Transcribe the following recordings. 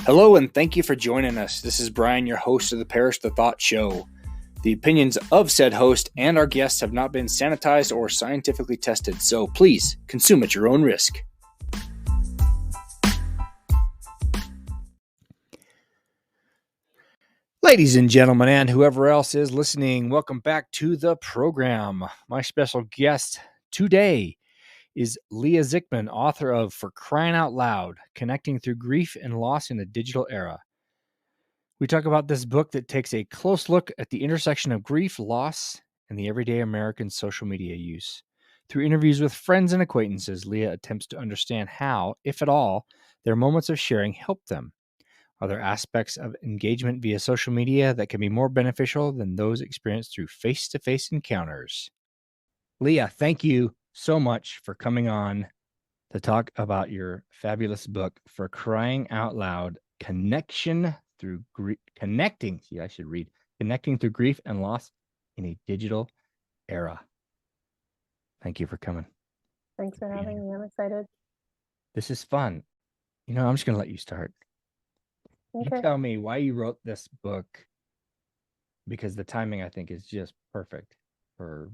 Hello and thank you for joining us. This is Brian, your host of the Perish the Thought Show. The opinions of said host and our guests have not been sanitized or scientifically tested, so please consume at your own risk. Ladies and gentlemen, and whoever else is listening, welcome back to the program. My special guest today is Lea Zikmund, author of For Crying Out Loud, Connecting Through Grief and Loss in a Digital Era. We talk about this book that takes a close look at the intersection of grief, loss, and the everyday American social media use. Through interviews with friends and acquaintances, Lea attempts to understand how, if at all, their moments of sharing help them. Are there aspects of engagement via social media that can be more beneficial than those experienced through face-to-face encounters? Lea, thank you so much for coming on to talk about your fabulous book, For Crying Out Loud, Connecting Through Grief and Loss in a Digital Era. Thank you for coming. Thanks for having me. I'm excited. This is fun. I'm just going to let you start. Okay. You tell me why you wrote this book, because the timing, I think, is just perfect for,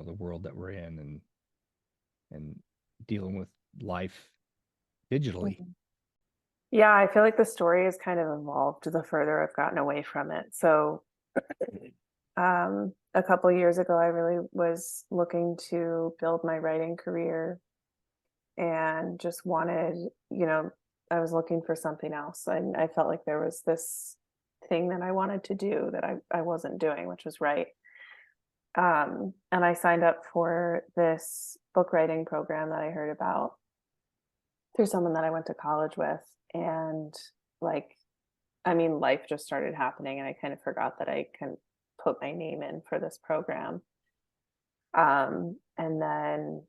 the world that we're in and dealing with life digitally. Mm-hmm. Yeah, I feel like the story has kind of evolved the further I've gotten away from it. So a couple of years ago, I really was looking to build my writing career and just wanted, I was looking for something else. And I felt like there was this thing that I wanted to do that I wasn't doing, which was write. And I signed up for this book writing program that I heard about through someone that I went to college with. And life just started happening, and I kind of forgot that I can put my name in for this program. And then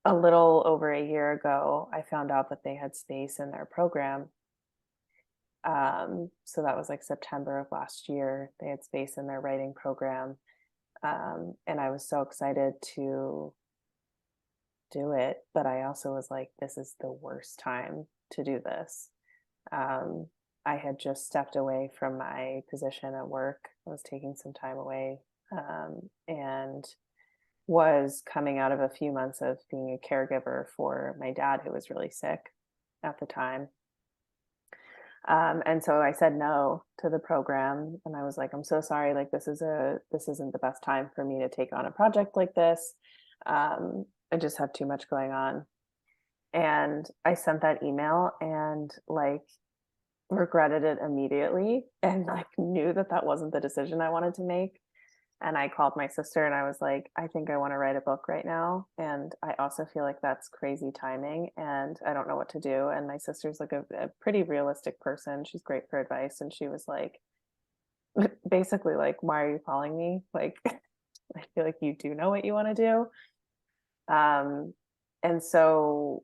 a little over a year ago, I found out that they had space in their program. So that was like September of last year. They had space in their writing program. And I was so excited to do it, but I also was like, this is the worst time to do this. I had just stepped away from my position at work. I was taking some time away, and was coming out of a few months of being a caregiver for my dad, who was really sick at the time. And so I said no to the program, and I was like, I'm so sorry. Like, this isn't the best time for me to take on a project like this. I just have too much going on. And I sent that email and regretted it immediately, and knew that wasn't the decision I wanted to make. And I called my sister and I was like, I think I want to write a book right now. And I also feel like that's crazy timing and I don't know what to do. And my sister's like a pretty realistic person. She's great for advice. And she was like, basically like, why are you calling me? Like, I feel like you do know what you want to do. And so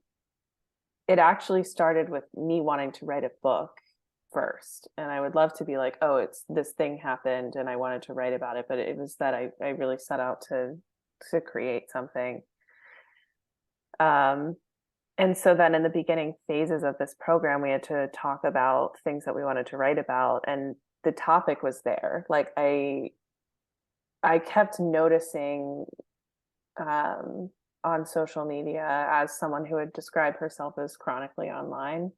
it actually started with me wanting to write a book first. And I would love to be like, oh, it's this thing happened and I wanted to write about it. But it was that I really set out to create something. And so then in the beginning phases of this program, we had to talk about things that we wanted to write about. And the topic was there. Like I kept noticing on social media, as someone who would describe herself as chronically online,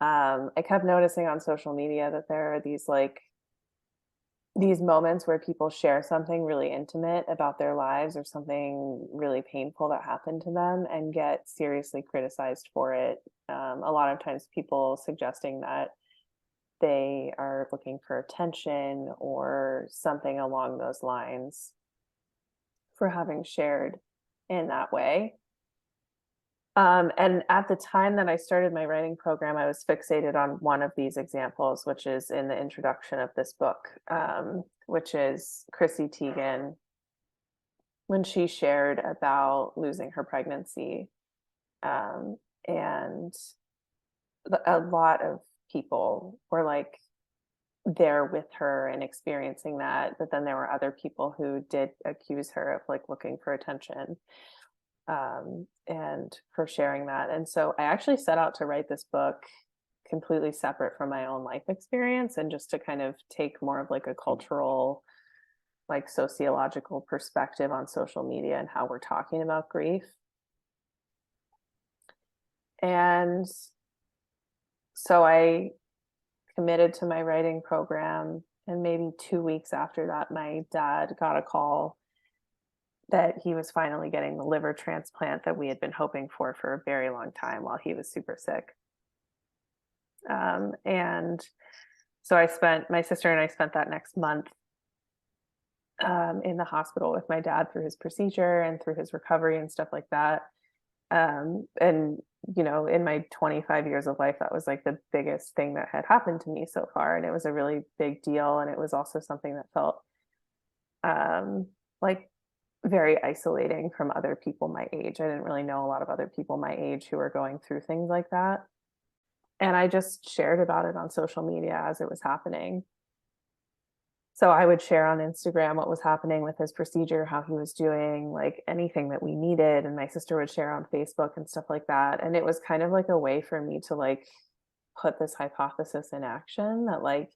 I kept noticing on social media that there are these moments where people share something really intimate about their lives or something really painful that happened to them and get seriously criticized for it. A lot of times people suggesting that they are looking for attention or something along those lines for having shared in that way. And at the time that I started my writing program, I was fixated on one of these examples, which is in the introduction of this book, which is Chrissy Teigen, when she shared about losing her pregnancy. And a lot of people were there with her and experiencing that. But then there were other people who did accuse her of looking for attention. And for sharing that. And so I actually set out to write this book completely separate from my own life experience, and just to kind of take more of like a cultural, like sociological perspective on social media and how we're talking about grief. And so I committed to my writing program. And maybe 2 weeks after that, my dad got a call that he was finally getting the liver transplant that we had been hoping for a very long time while he was super sick. And so my sister and I spent that next month in the hospital with my dad through his procedure and through his recovery and stuff like that. And, in my 25 years of life, that was like the biggest thing that had happened to me so far. And it was a really big deal. And it was also something that felt like very isolating from other people my age. I didn't really know a lot of other people my age who were going through things like that. And I just shared about it on social media as it was happening. So I would share on Instagram what was happening with his procedure, how he was doing, like anything that we needed. And my sister would share on Facebook and stuff like that. And it was kind of like a way for me to like put this hypothesis in action that like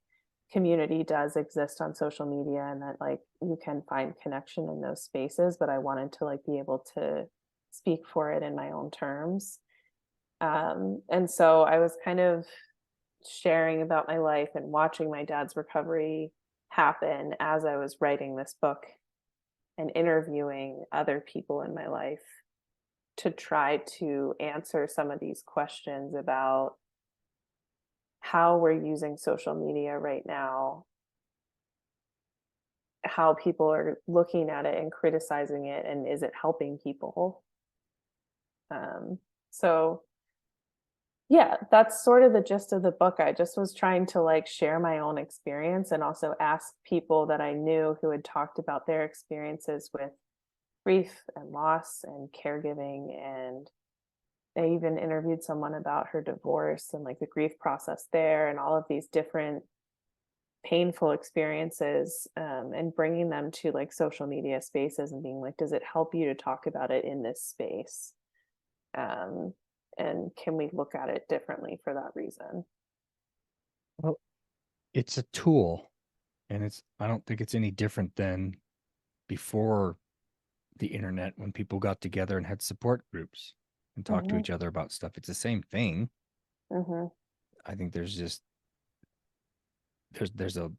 community does exist on social media and that like you can find connection in those spaces. But I wanted to like be able to speak for it in my own terms. And so I was kind of sharing about my life and watching my dad's recovery happen as I was writing this book and interviewing other people in my life to try to answer some of these questions about how we're using social media right now, how people are looking at it and criticizing it, and is it helping people? So yeah, that's sort of the gist of the book. I just was trying to like share my own experience and also ask people that I knew who had talked about their experiences with grief and loss and caregiving. And I even interviewed someone about her divorce and like the grief process there and all of these different painful experiences, and bringing them to like social media spaces and being like, does it help you to talk about it in this space? Um, and can we look at it differently for that reason? Well, it's a tool, and I don't think it's any different than before the internet when people got together and had support groups and talked to Hmm. each other about stuff. It's the same thing. Hmm. I think there's a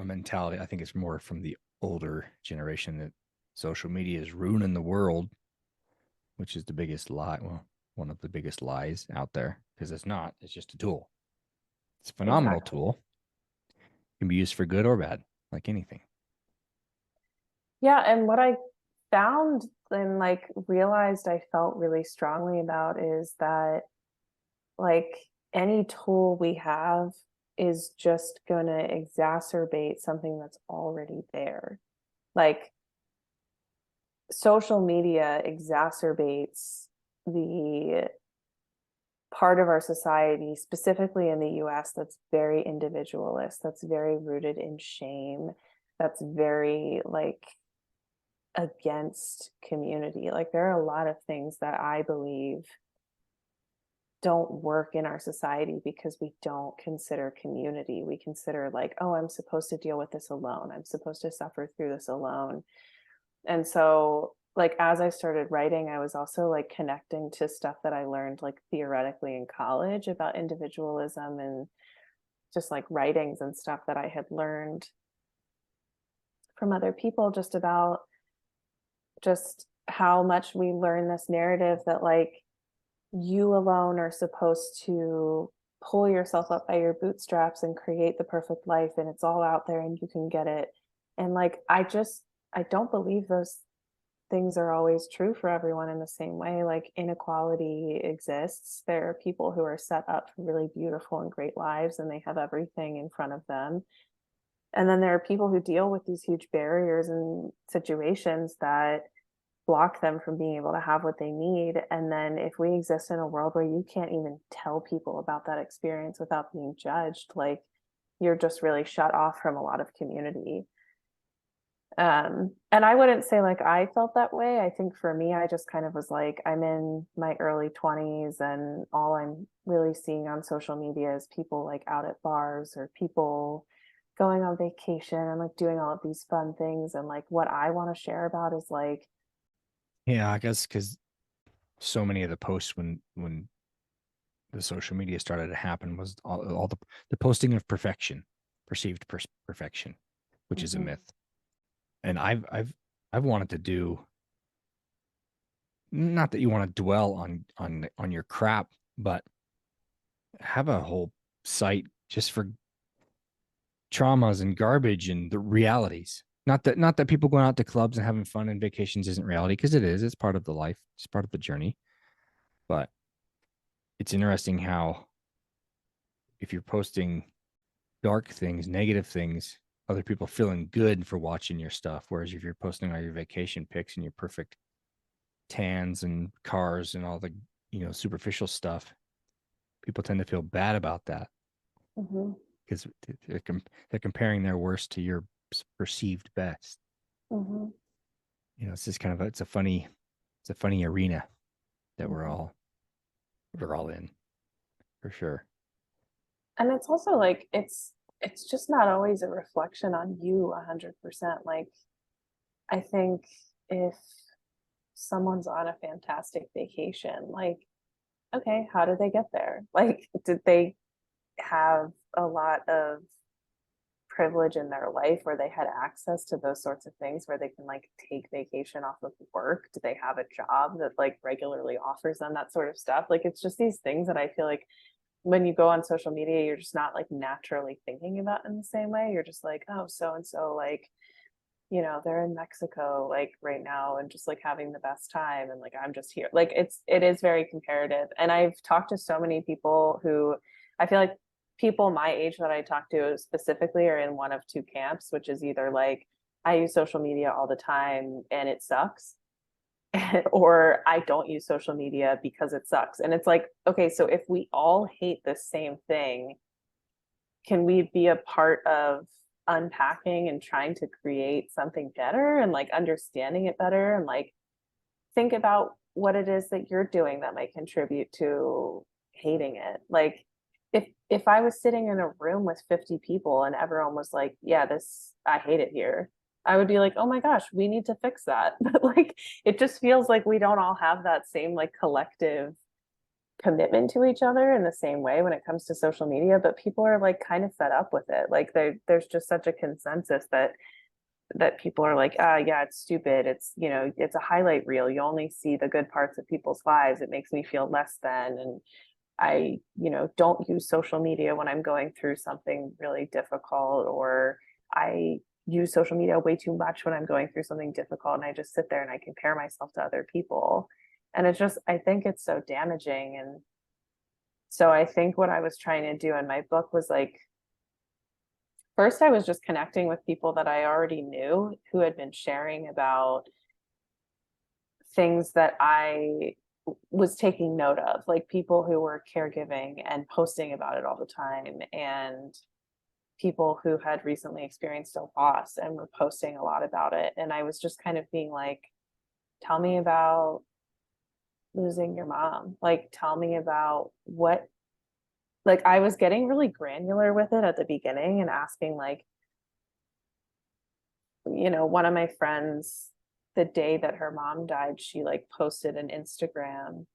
mentality. I think it's more from the older generation that social media is ruining the world, which is the biggest lie. Well, one of the biggest lies out there, because it's not. It's just a tool. It's a phenomenal Exactly. tool. It can be used for good or bad, like anything. Yeah, and what I found and like realized I felt really strongly about is that like any tool we have is just going to exacerbate something that's already there. Like social media exacerbates the part of our society, specifically in the US, that's very individualist, that's very rooted in shame, that's very like against community. Like there are a lot of things that I believe don't work in our society because we don't consider community. We consider like, oh, I'm supposed to deal with this alone. I'm supposed to suffer through this alone. And so like as I started writing, I was also like connecting to stuff that I learned like theoretically in college about individualism and just like writings and stuff that I had learned from other people just about just how much we learn this narrative that like you alone are supposed to pull yourself up by your bootstraps and create the perfect life and it's all out there and you can get it. And like I don't believe those things are always true for everyone in the same way. Like inequality exists. There are people who are set up for really beautiful and great lives and they have everything in front of them. And then there are people who deal with these huge barriers and situations that block them from being able to have what they need. And then if we exist in a world where you can't even tell people about that experience without being judged, like you're just really shut off from a lot of community. And I wouldn't say like I felt that way. I think for me, I just kind of was like, I'm in my early 20s and all I'm really seeing on social media is people like out at bars or people going on vacation and like doing all of these fun things. And like what I want to share about is like, Yeah, I guess because so many of the posts when the social media started to happen was all the posting of perfection, perceived perfection, which is a mhm, myth. And I've wanted to do, not that you want to dwell on your crap, but have a whole site just for traumas and garbage and the realities. Not that people going out to clubs and having fun and vacations isn't reality, because it is. It's part of the life. It's part of the journey. But it's interesting how if you're posting dark things, negative things, other people feeling good for watching your stuff. Whereas if you're posting all your vacation pics and your perfect tans and cars and all the, superficial stuff, people tend to feel bad about that mhm, because they're comparing their worst to your perceived best. mhm, It's just kind of it's a funny arena that we're mhm. all we're all in for sure. And it's also like it's just not always a reflection on you 100%. Like I think if someone's on a fantastic vacation, like, okay, how did they get there? Like, did they have a lot of privilege in their life where they had access to those sorts of things where they can like take vacation off of work? Do they have a job that like regularly offers them that sort of stuff? Like, it's just these things that I feel like when you go on social media, you're just not like naturally thinking about in the same way. You're just like, oh, so and so, like, they're in Mexico like right now and just like having the best time. And like, I'm just here. Like, it is very comparative. And I've talked to so many people who I feel like people my age that I talk to specifically are in one of two camps, which is either like, I use social media all the time and it sucks, or I don't use social media because it sucks. And it's like, okay, so if we all hate the same thing, can we be a part of unpacking and trying to create something better and like understanding it better and like think about what it is that you're doing that might contribute to hating it. Like if I was sitting in a room with 50 people and everyone was like, yeah, this I hate it here, I would be like, oh my gosh, we need to fix that. But like it just feels like we don't all have that same like collective commitment to each other in the same way when it comes to social media, but people are like kind of fed up with it. Like there's just such a consensus that people are like, ah, yeah, it's stupid. It's, it's a highlight reel. You only see the good parts of people's lives. It makes me feel less than. And I, don't use social media when I'm going through something really difficult, or I use social media way too much when I'm going through something difficult. And I just sit there and I compare myself to other people. And it's just, I think it's so damaging. And so I think what I was trying to do in my book was like, first, I was just connecting with people that I already knew who had been sharing about things that I was taking note of, like people who were caregiving and posting about it all the time, and people who had recently experienced a loss and were posting a lot about it. And I was just kind of being like, tell me about losing your mom. Like, tell me about what, like, I was getting really granular with it at the beginning and asking, like, one of my friends, the day that her mom died, she like posted an Instagram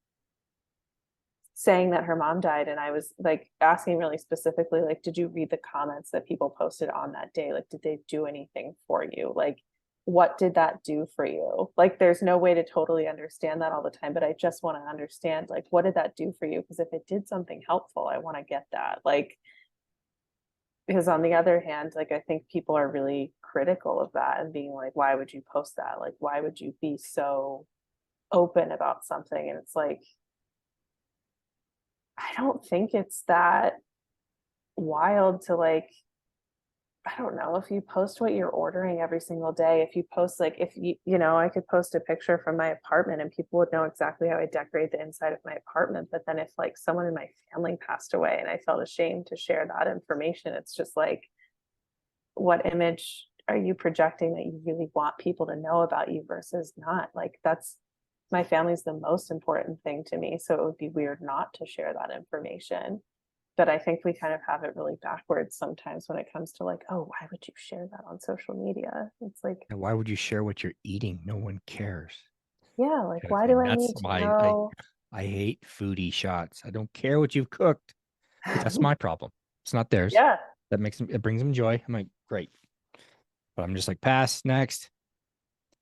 saying that her mom died. And I was like asking really specifically, like, did you read the comments that people posted on that day? Like, did they do anything for you? Like, what did that do for you? Like, there's no way to totally understand that all the time, but I just want to understand, like, what did that do for you? Because if it did something helpful, I want to get that. Like, because on the other hand, like I think people are really critical of that and being like, why would you post that? Like, why would you be so open about something? And it's like, I don't think it's that wild to like, I don't know, if you post what you're ordering every single day, if you post like, if I could post a picture from my apartment and people would know exactly how I decorate the inside of my apartment. But then if like someone in my family passed away and I felt ashamed to share that information, it's just like, what image are you projecting that you really want people to know about you versus not? Like that's my family's the most important thing to me, so it would be weird not to share that information. But I think we kind of have it really backwards sometimes when it comes to like, oh, why would you share that on social media? It's like, And why would you share what you're eating? No one cares. yeah, like Kind of why thing. do I That's need to why know? I hate foodie shots. I don't care what you've cooked, but that's my problem. It's not theirs. Yeah, That makes them, it brings them joy. I'm like, great. But I'm just like, pass, next.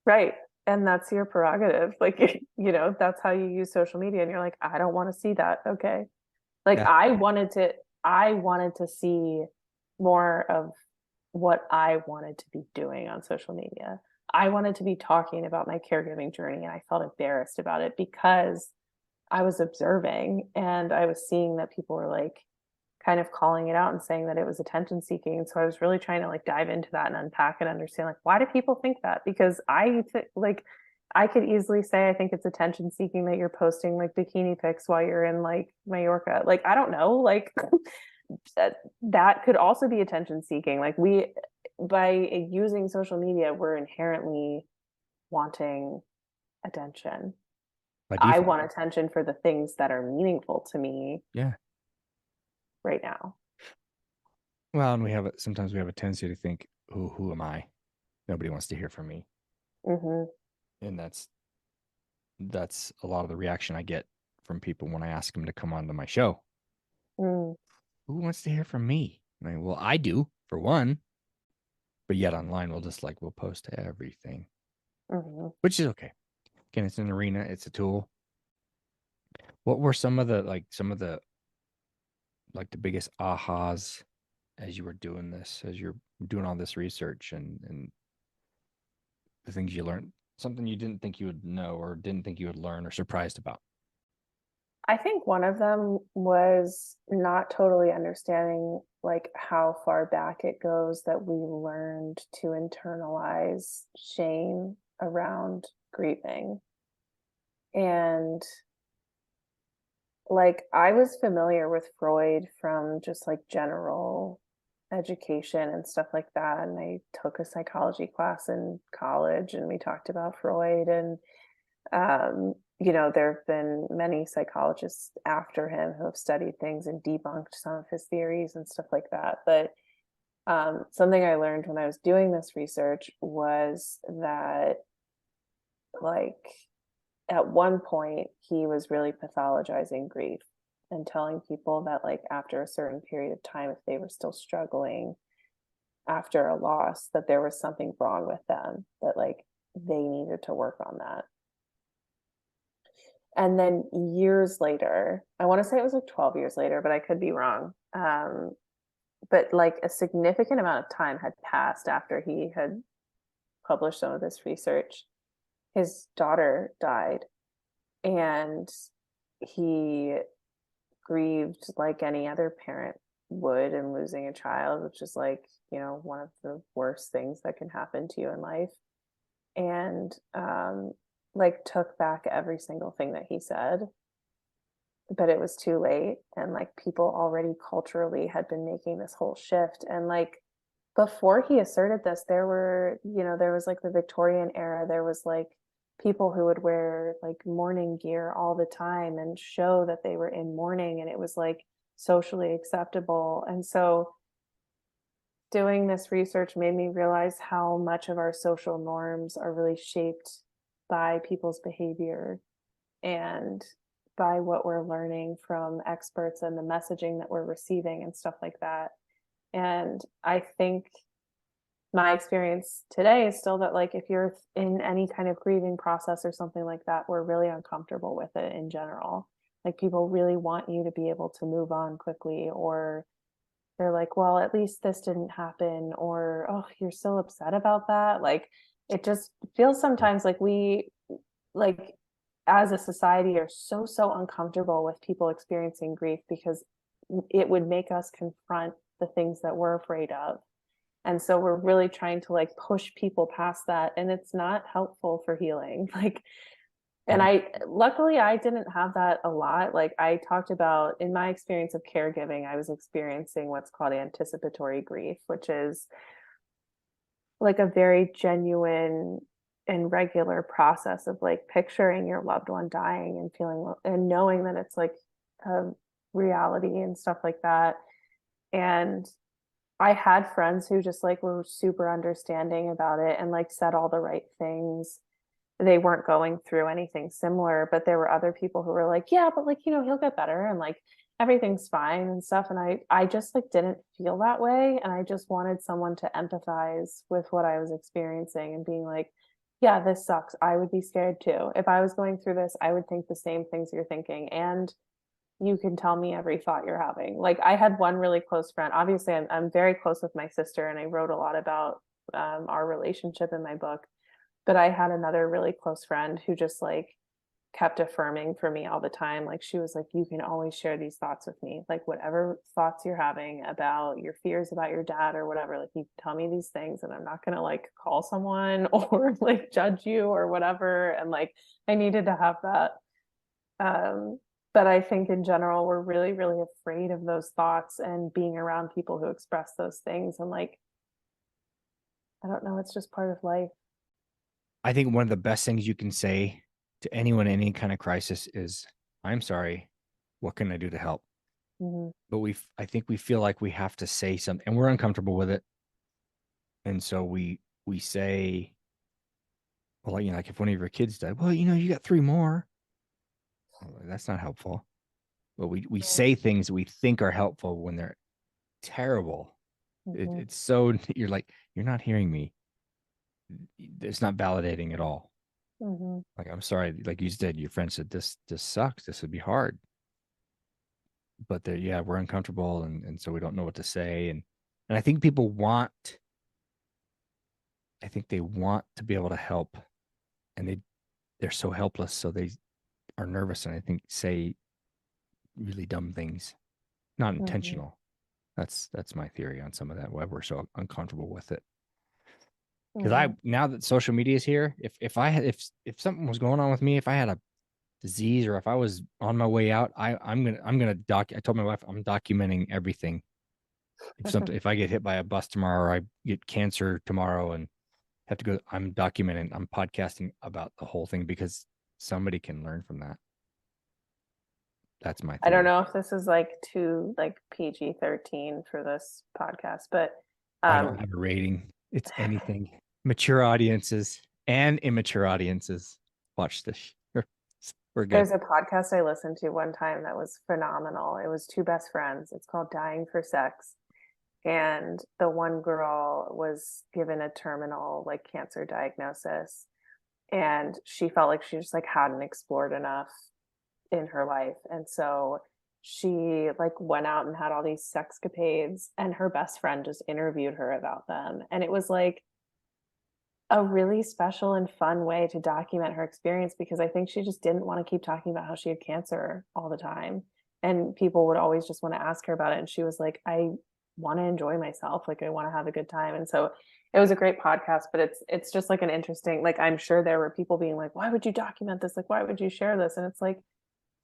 right. And that's your prerogative. Like, that's how you use social media. And you're like, I don't want to see that. Okay. Like Yeah. I wanted to see more of what I wanted to be doing on social media. I wanted to be talking about my caregiving journey, and I felt embarrassed about it because I was observing and I was seeing that people were like kind of calling it out and saying that it was attention seeking. So I was really trying to like dive into that and unpack and understand like why do people think that? Because like I could easily say I think it's attention seeking that you're posting like bikini pics while you're in like Mallorca. Like I don't know, like that could also be attention seeking. Like we by using social media, we're inherently wanting attention. By I default. want attention for the things that are meaningful to me Yeah. right now. Well, and sometimes we have a tendency to think, who am I? Nobody wants to hear from me. Hmm. And that's a lot of the reaction I get from people when I ask them to come onto my show. Mm. Who wants to hear from me? Well, I do for one, but yet online we'll post everything, Hmm. which is okay. Again, it's an arena, it's a tool. What were some of the biggest ahas as you were doing this, as you're doing all this research and the things you learned, something you didn't think you would know or didn't think you would learn or surprised about? I think one of them was not totally understanding like how far back it goes that we learned to internalize shame around grieving. And like I was familiar with Freud from just like general education and stuff like that. And I took a psychology class in college and we talked about Freud. And there have been many psychologists after him who have studied things and debunked some of his theories and stuff like that. But something I learned when I was doing this research was that, like, at one point, he was really pathologizing grief and telling people that, like, after a certain period of time, if they were still struggling after a loss, that there was something wrong with them, that, like, they needed to work on that. And then years later, I want to say it was like 12 years later, but I could be wrong. But like a significant amount of time had passed after he had published some of this research. His daughter died, and he grieved like any other parent would in losing a child, which is like, one of the worst things that can happen to you in life. And like took back every single thing that he said, but it was too late. And like people already culturally had been making this whole shift. And like before he asserted this, there was like the Victorian era, there was like people who would wear like mourning gear all the time and show that they were in mourning, and it was like socially acceptable. And so doing this research made me realize how much of our social norms are really shaped by people's behavior and by what we're learning from experts and the messaging that we're receiving and stuff like that. And I think my experience today is still that, like, if you're in any kind of grieving process or something like that, we're really uncomfortable with it in general. Like, people really want you to be able to move on quickly, or they're like, well, at least this didn't happen, or, oh, you're so upset about that. Like, it just feels sometimes like like, as a society, are so uncomfortable with people experiencing grief because it would make us confront the things that we're afraid of. And so we're really trying to like push people past that. And it's not helpful for healing. Like, and Yeah. luckily I didn't have that a lot. Like I talked about in my experience of caregiving, I was experiencing what's called anticipatory grief, which is like a very genuine and regular process of like picturing your loved one dying and feeling and knowing that it's like a reality and stuff like that. And I had friends who just like were super understanding about it and like said all the right things. They weren't going through anything similar, but there were other people who were like, yeah, but like, he'll get better and like everything's fine and stuff. And I just like didn't feel that way. And I just wanted someone to empathize with what I was experiencing and being like, yeah, this sucks. I would be scared too. If I was going through this, I would think the same things you're thinking. And you can tell me every thought you're having. Like I had one really close friend. Obviously, I'm very close with my sister, and I wrote a lot about our relationship in my book. But I had another really close friend who just like kept affirming for me all the time. Like she was like, you can always share these thoughts with me. Like whatever thoughts you're having about your fears about your dad or whatever, like you tell me these things and I'm not gonna like call someone or like judge you or whatever. And like I needed to have that. Um, but I think in general, we're really, really afraid of those thoughts and being around people who express those things. And like, I don't know, it's just part of life. I think one of the best things you can say to anyone in any kind of crisis is, I'm sorry. What can I do to help? Mhm. But I think we feel like we have to say something and we're uncomfortable with it. And so we say, well, like if one of your kids died, well, you got three more. Well, that's not helpful. But we say things that we think are helpful when they're terrible. Mhm. It's so you're like, you're not hearing me. It's not validating at all. Mhm. Like, I'm sorry, like you said, your friend said this sucks. This would be hard. But yeah, we're uncomfortable and so we don't know what to say. And I think people I think they want to be able to help and they're so helpless. So they are nervous and I think say really dumb things, not Mhm. intentional. That's my theory on some of that, why we're so uncomfortable with it. Because I Mhm. now that social media is here, if I had if something was going on with me, if I had a disease or if I was on my way out, I'm gonna I told my wife I'm documenting everything. If I get hit by a bus tomorrow or I get cancer tomorrow and have to go, I'm documenting, I'm podcasting about the whole thing because somebody can learn from that. That's my I don't theory. know if this is like too like PG-13 for this podcast, but I don't um have a rating. It's anything. Mature audiences and immature audiences watch this. We're good. there's a podcast I listened to one time that was phenomenal. It was two best friends. It's called Dying for Sex. And the one girl was given a terminal like cancer diagnosis and she felt like she just like hadn't explored enough in her life. And so she like went out and had all these sexcapades and her best friend just interviewed her about them. And it was like a really special and fun way to document her experience because I think she just didn't want to keep talking about how she had cancer all the time. And people would always just want to ask her about it. And she was like, I want to enjoy myself. Like I want to have a good time. And so it was a great podcast, but it's just like an interesting, like I'm sure there were people being like, why would you document this? Like, why would you share this? And it's like,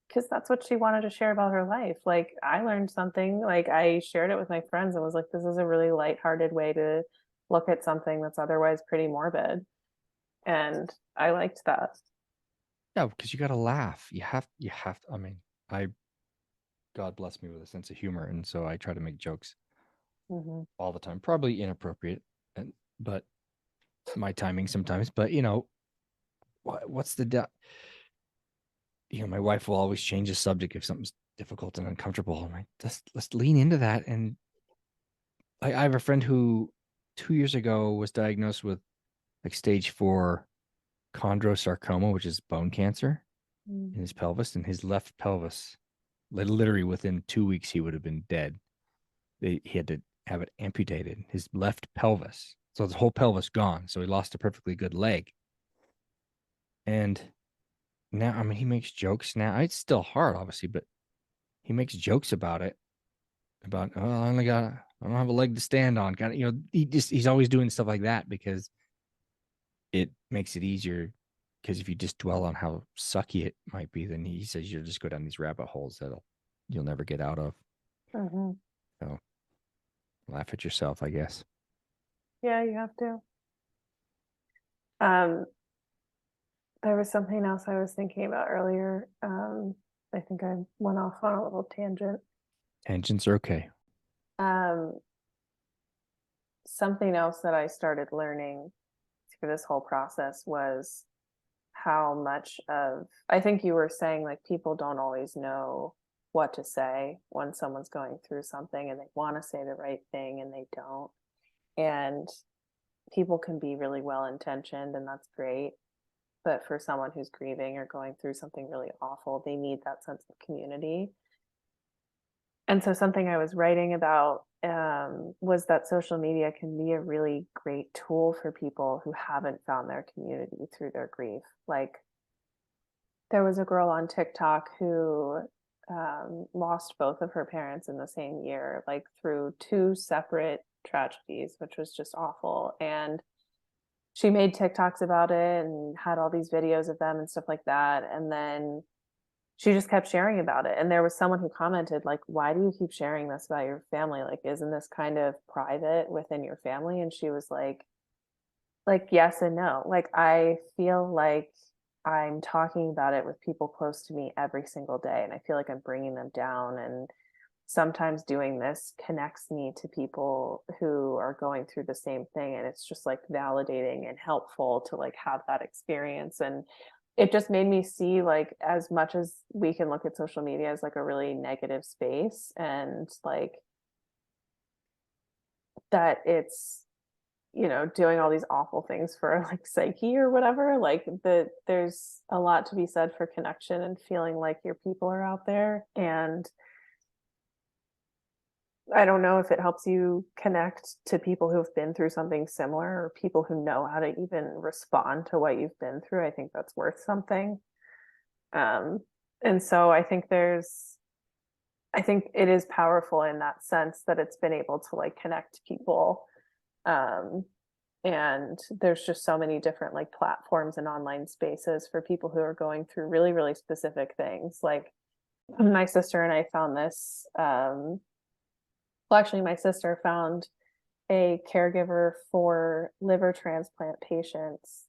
because that's what she wanted to share about her life. Like I learned something, like I shared it with my friends and was like, this is a really lighthearted way to look at something that's otherwise pretty morbid. And I liked that. No, because you got to laugh. You have. I mean, I God bless me with a sense of humor, and so I try to make jokes Mm-hmm. all the time. Probably inappropriate, and but my timing sometimes. But what's my wife will always change the subject if something's difficult and uncomfortable. I'm like, let's lean into that. And I have a friend who 2 years ago was diagnosed with like stage 4 chondrosarcoma, which is bone cancer in his pelvis, and his left pelvis, literally within 2 weeks, he would have been dead. He had to have it amputated, his left pelvis. So his whole pelvis gone. So he lost a perfectly good leg. And now, I mean, he makes jokes now. It's still hard, obviously, but he makes jokes about it. About, oh, I don't have a leg to stand on. Got he's always doing stuff like that because it makes it easier. Because if you just dwell on how sucky it might be, then he says you'll just go down these rabbit holes you'll never get out of. Mm-hmm. So laugh at yourself, I guess. Yeah, you have to. Um, there was something else I was thinking about earlier. I think I went off on a little tangent. Tangents are okay. Um, Something else that I started learning through this whole process was how much of, I think you were saying, like, people don't always know what to say when someone's going through something and they want to say the right thing and they don't. And people can be really well intentioned, and that's great. But for someone who's grieving or going through something really awful, they need that sense of community. And so something I was writing about was that social media can be a really great tool for people who haven't found their community through their grief. Like, there was a girl on TikTok who lost both of her parents in the same year, like through two separate tragedies, which was just awful. And she made TikToks about it and had all these videos of them and stuff like that. And then she just kept sharing about it. And there was someone who commented, like, why do you keep sharing this about your family? Like, isn't this kind of private within your family? And she was like, yes and no. Like, I feel like I'm talking about it with people close to me every single day. And I feel like I'm bringing them down. And sometimes doing this connects me to people who are going through the same thing. And it's just like validating and helpful to like have that experience. And it just made me see, like, as much as we can look at social media as like a really negative space, and like that it's, doing all these awful things for like psyche or whatever, like there's a lot to be said for connection and feeling like your people are out there. And I don't know if it helps you connect to people who've been through something similar, or people who know how to even respond to what you've been through. I think that's worth something. Um, and so I think it is powerful in that sense that it's been able to like connect people. Um, and there's just so many different like platforms and online spaces for people who are going through really, really specific things. Like, my sister and I found this, well, actually, my sister found a caregiver for liver transplant patients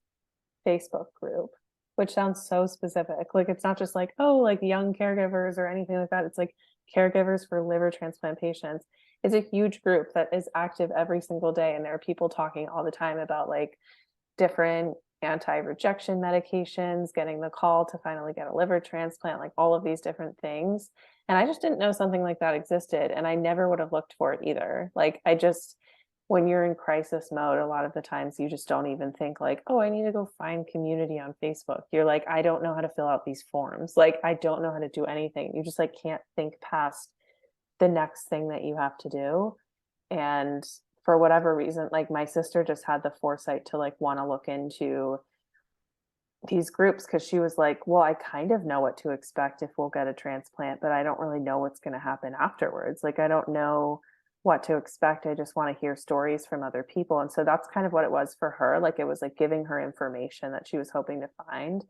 Facebook group, which sounds so specific. Like, it's not just like, oh, like young caregivers or anything like that. It's like caregivers for liver transplant patients. It's a huge group that is active every single day. And there are people talking all the time about like different anti-rejection medications, getting the call to finally get a liver transplant, like all of these different things. And I just didn't know something like that existed. And I never would have looked for it either. Like, when you're in crisis mode, a lot of the times you just don't even think like, oh, I need to go find community on Facebook. You're like, I don't know how to fill out these forms. Like, I don't know how to do anything. You just like can't think past the next thing that you have to do. And for whatever reason, like, my sister just had the foresight to like want to look into these groups, because she was like, well, I kind of know what to expect if we'll get a transplant, but I don't really know what's going to happen afterwards. Like, I don't know what to expect. I just want to hear stories from other people. And so that's kind of what it was for her. Like, it was like giving her information that she was hoping to find.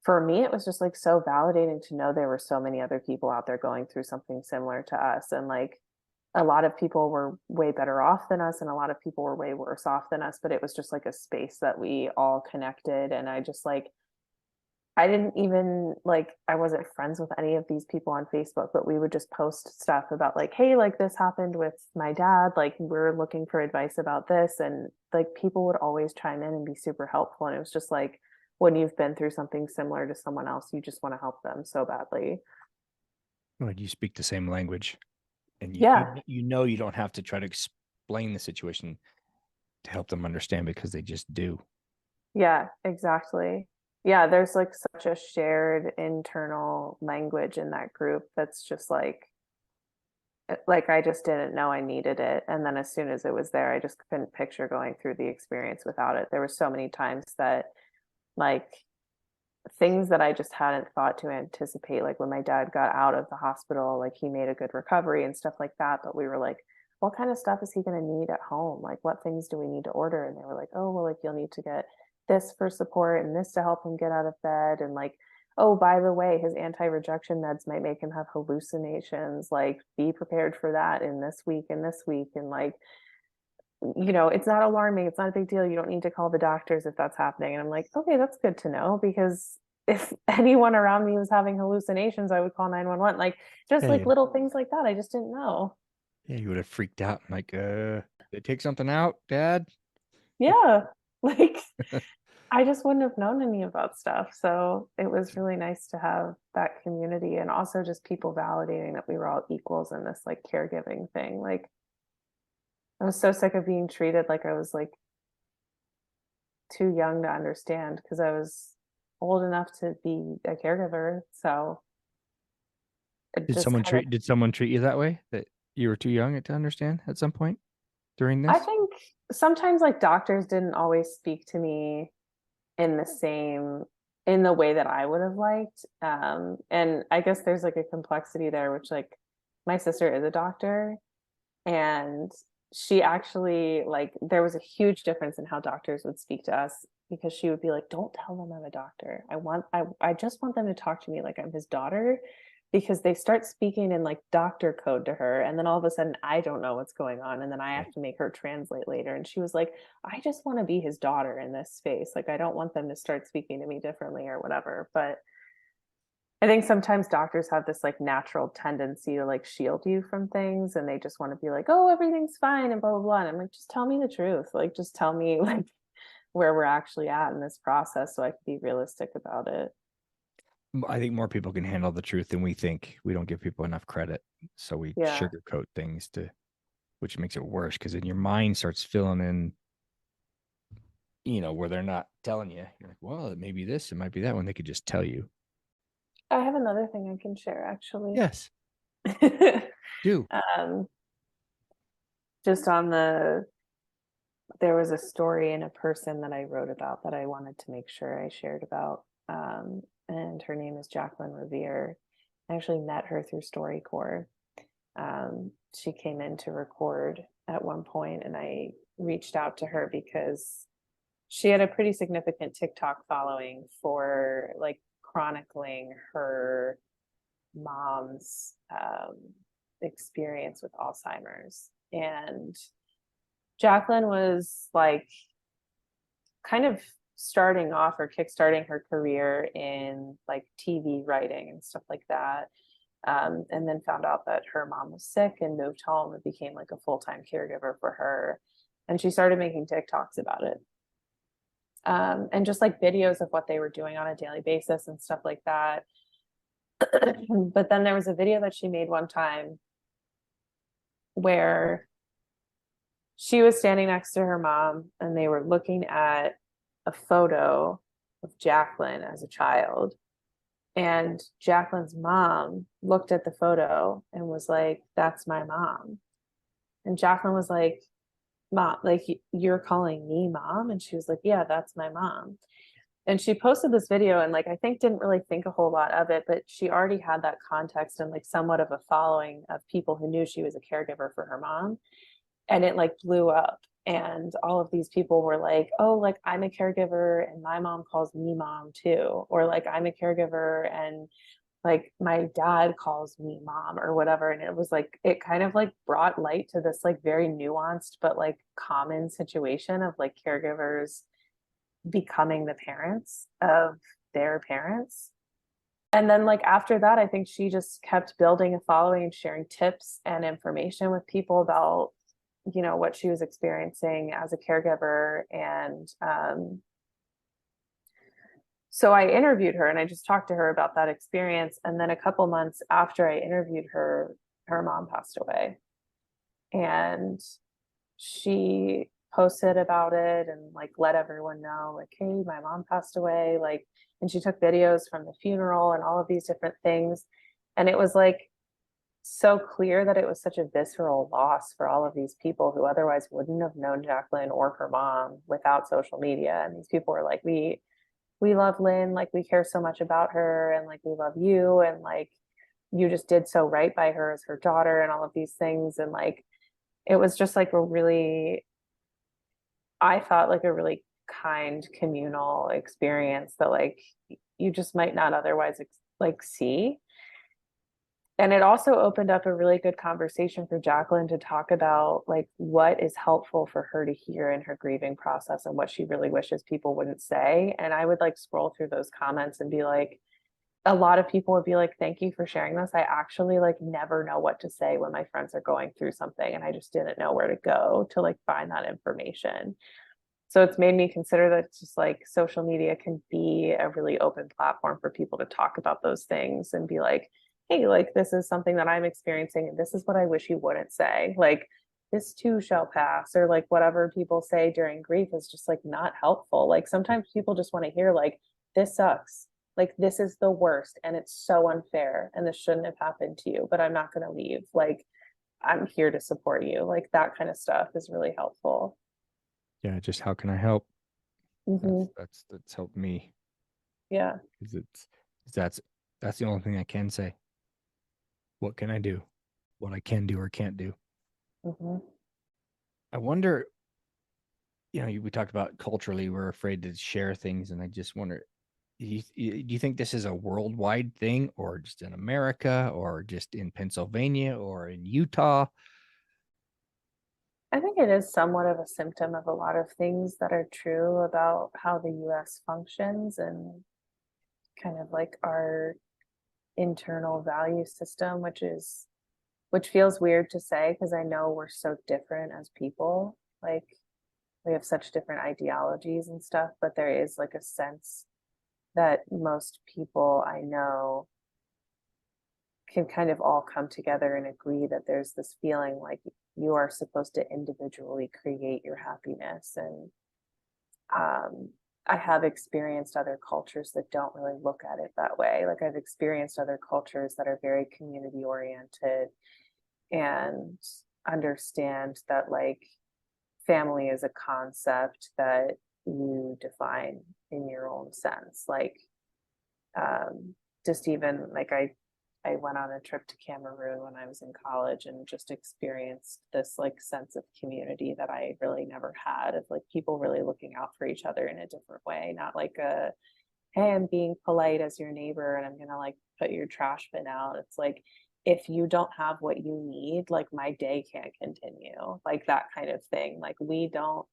For me, it was just like so validating to know there were so many other people out there going through something similar to us. And like, a lot of people were way better off than us, and a lot of people were way worse off than us, but it was just like a space that we all connected. And I just like, I didn't even like, I wasn't friends with any of these people on Facebook, but we would just post stuff about like, hey, like this happened with my dad, like we're looking for advice about this. And like, people would always chime in and be super helpful. And it was just like, when you've been through something similar to someone else, you just want to help them so badly. When you speak the same language, and Yeah. you don't have to try to explain the situation to help them understand because they just do. Yeah, exactly. Yeah, there's like such a shared internal language in that group that's just like I just didn't know I needed it. And then as soon as it was there, I just couldn't picture going through the experience without it. There were so many times that like things that I just hadn't thought to anticipate, like when my dad got out of the hospital, like he made a good recovery and stuff like that. But we were like, what kind of stuff is he going to need at home? Like, what things do we need to order? And they were like, oh, well, like you'll need to get this for support and this to help him get out of bed. And like, oh, by the way, his anti-rejection meds might make him have hallucinations. Like, be prepared for that in this week and this week. And like, it's not alarming. It's not a big deal. You don't need to call the doctors if that's happening. And I'm like, okay, that's good to know because if anyone around me was having hallucinations, I would call 911. Like just Yeah, like little things like that. I just didn't know. yeah, you would have freaked out. Like, they take something out, Dad. Yeah. Like I just wouldn't have known any of that stuff. So it was really nice to have that community and also just people validating that we were all equals in this like caregiving thing. Like I was so sick of being treated like I was like too young to understand because I was old enough to be a caregiver. So it just kind of, Did someone treat you that way? That you were too young to understand at some point during I this? think sometimes like doctors didn't always speak to me in the same, in the way that I would have liked. And I guess there's like a complexity there, which like my sister is a doctor and she actually like there was a huge difference in how doctors would speak to us because she would be like, don't tell them I'm a doctor. I just want them to talk to me like I'm his daughter because they start speaking in like doctor code to her and then all of a sudden I don't know what's going on and then I have Right. to make her translate later and she was like, I just want to be his daughter in this space, like I don't want them to start speaking to me differently or whatever. But I think sometimes doctors have this like natural tendency to like shield you from things and they just want to be like, oh, everything's fine and blah, blah, blah. And I'm like, just tell me the truth. Like, just tell me like where we're actually at in this process so I can be realistic about it. I think more people can handle the truth than we think. We don't give people enough credit. So we Yeah. sugarcoat things which makes it worse because then your mind starts filling in, where they're not telling you. You're like, well, it may be this, it might be that when they could just tell you. I have another thing I can share actually. Yes, do. um, just on there was a story in a person that I wrote about that I wanted to make sure I shared about. And her name is Jacqueline Revere. I actually met her through StoryCorps. She came in to record at one point, and I reached out to her because she had a pretty significant TikTok following for like chronicling her mom's experience with Alzheimer's. And Jacqueline was like kind of starting off or kickstarting her career in like TV writing and stuff like that. And then found out that her mom was sick and moved home and became like a full-time caregiver for her. And she started making TikToks about it. And just like videos of what they were doing on a daily basis and stuff like that. But then there was a video that she made one time where she was standing next to her mom and they were looking at a photo of Jacqueline as a child. And Jacqueline's mom looked at the photo and was like, that's my mom. And Jacqueline was like, Mom, like you're calling me mom? And she was like, yeah, that's my mom. And she posted this video and like I think didn't really think a whole lot of it, but she already had that context and like somewhat of a following of people who knew she was a caregiver for her mom. And it like blew up. And all of these people were like, oh, like I'm a caregiver and my mom calls me mom too. Or like I'm a caregiver and like my dad calls me mom or whatever. And it was like it kind of like brought light to this like very nuanced but like common situation of like caregivers becoming the parents of their parents. And then like after that I think she just kept building a following and sharing tips and information with people about what she was experiencing as a caregiver. And so I interviewed her and I just talked to her about that experience. And then a couple months after I interviewed her, her mom passed away. And she posted about it and like let everyone know, like, hey, my mom passed away. Like, and she took videos from the funeral and all of these different things. And it was like so clear that it was such a visceral loss for all of these people who otherwise wouldn't have known Jacqueline or her mom without social media. And these people were like, we love Lynn, like we care so much about her and like we love you and like you just did so right by her as her daughter and all of these things. And like it was just like a really, I thought like a really kind communal experience that like you just might not otherwise like see. And it also opened up a really good conversation for Jacqueline to talk about like what is helpful for her to hear in her grieving process and what she really wishes people wouldn't say. And I would like scroll through those comments and be like, a lot of people would be like, thank you for sharing this. I actually like never know what to say when my friends are going through something and I just didn't know where to go to like find that information. So it's made me consider that it's just like social media can be a really open platform for people to talk about those things and be like, hey, like this is something that I'm experiencing and this is what I wish you wouldn't say. Like this too shall pass, or like whatever people say during grief is just like not helpful. Like sometimes people just want to hear like this sucks. Like this is the worst and it's so unfair and this shouldn't have happened to you, but I'm not going to leave. Like I'm here to support you. Like that kind of stuff is really helpful. Yeah, just how can I help? Hmm. That's helped me Yeah. because that's that's the only thing I can say. What can I do? What I can do or can't do. Hmm. I wonder, we talked about culturally we're afraid to share things, and I just wonder, do you think this is a worldwide thing, or just in America, or just in Pennsylvania, or in Utah? I think it is somewhat of a symptom of a lot of things that are true about how the US functions and kind of like our internal value system, which feels weird to say because I know we're so different as people. Like we have such different ideologies and stuff, but there is like a sense that most people I know can kind of all come together and agree that there's this feeling like you are supposed to individually create your happiness. And I have experienced other cultures that don't really look at it that way. Like I've experienced other cultures that are very community oriented and understand that like family is a concept that you define in your own sense. Like just even like I went on a trip to Cameroon when I was in college and just experienced this like sense of community that I really never had, of like people really looking out for each other in a different way, not like a hey, I'm being polite as your neighbor and I'm gonna like put your trash bin out. It's like if you don't have what you need, like my day can't continue, like that kind of thing. Like we don't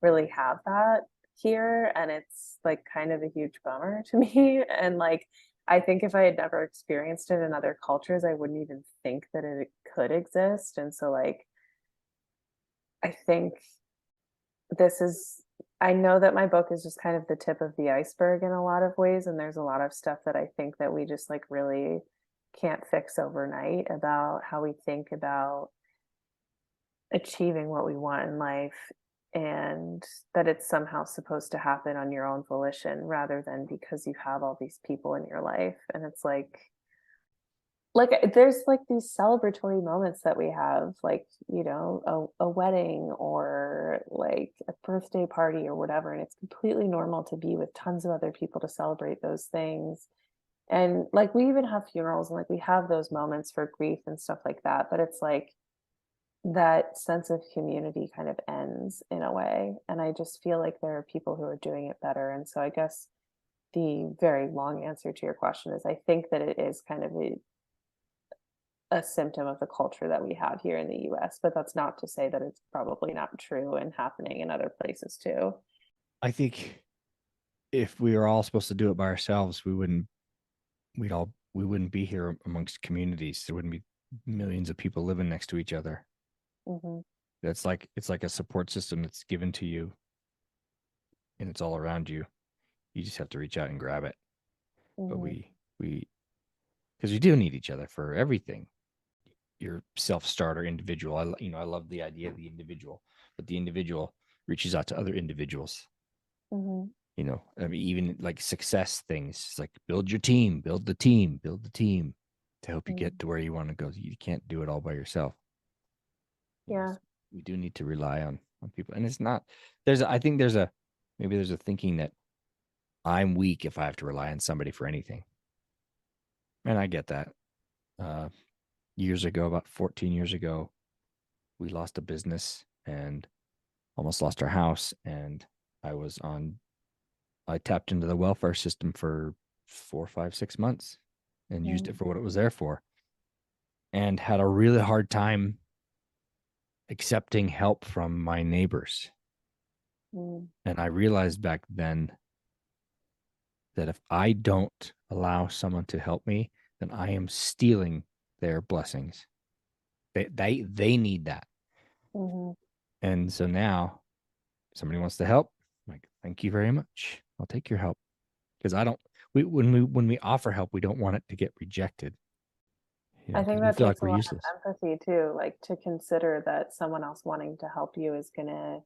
really have that here, and it's like kind of a huge bummer to me. And like I think if I had never experienced it in other cultures, I wouldn't even think that it could exist. And so like I think this is I know that my book is just kind of the tip of the iceberg in a lot of ways, and there's a lot of stuff that I think that we just like really can't fix overnight about how we think about achieving what we want in life, and that it's somehow supposed to happen on your own volition rather than because you have all these people in your life. And it's like there's like these celebratory moments that we have, like a wedding or like a birthday party or whatever, and it's completely normal to be with tons of other people to celebrate those things. And like we even have funerals and like we have those moments for grief and stuff like that, but it's like that sense of community kind of ends in a way, and I just feel like there are people who are doing it better. And so I guess the very long answer to your question is I think that it is kind of a symptom of the culture that we have here in the US, but that's not to say that it's probably not true and happening in other places too. I think if we were all supposed to do it by ourselves, we wouldn't be here amongst communities. There wouldn't be millions of people living next to each other. Hmm. It's like a support system that's given to you and it's all around you. You just have to reach out and grab it. But Hmm. we because we do need each other for everything. Your self-starter individual. I love the idea of the individual, but the individual reaches out to other individuals. Hmm. I mean, even like success things, it's like build your team, build the team to help you get Hmm. to where you want to go. You can't do it all by yourself. Yeah. So we do need to rely on people, and it's not. I think maybe there's a thinking that I'm weak if I have to rely on somebody for anything, and I get that. Uh, Years ago, about 14 years ago, we lost a business and almost lost our house, and I was on. I tapped into the welfare system for 4, 5, 6 months and used Hmm. it for what it was there for. and had a really hard time accepting help from my neighbors. Mm, And I realized back then that if I don't allow someone to help me, then I am stealing their blessings. They need that. mhm. And so now somebody wants to help, I'm like, thank you very much. I'll take your help. Because I don't when we offer help, we don't want it to get rejected. I Because think we that feel takes like a we're lot useless. of empathy too, like to consider that someone else wanting to help you is gonna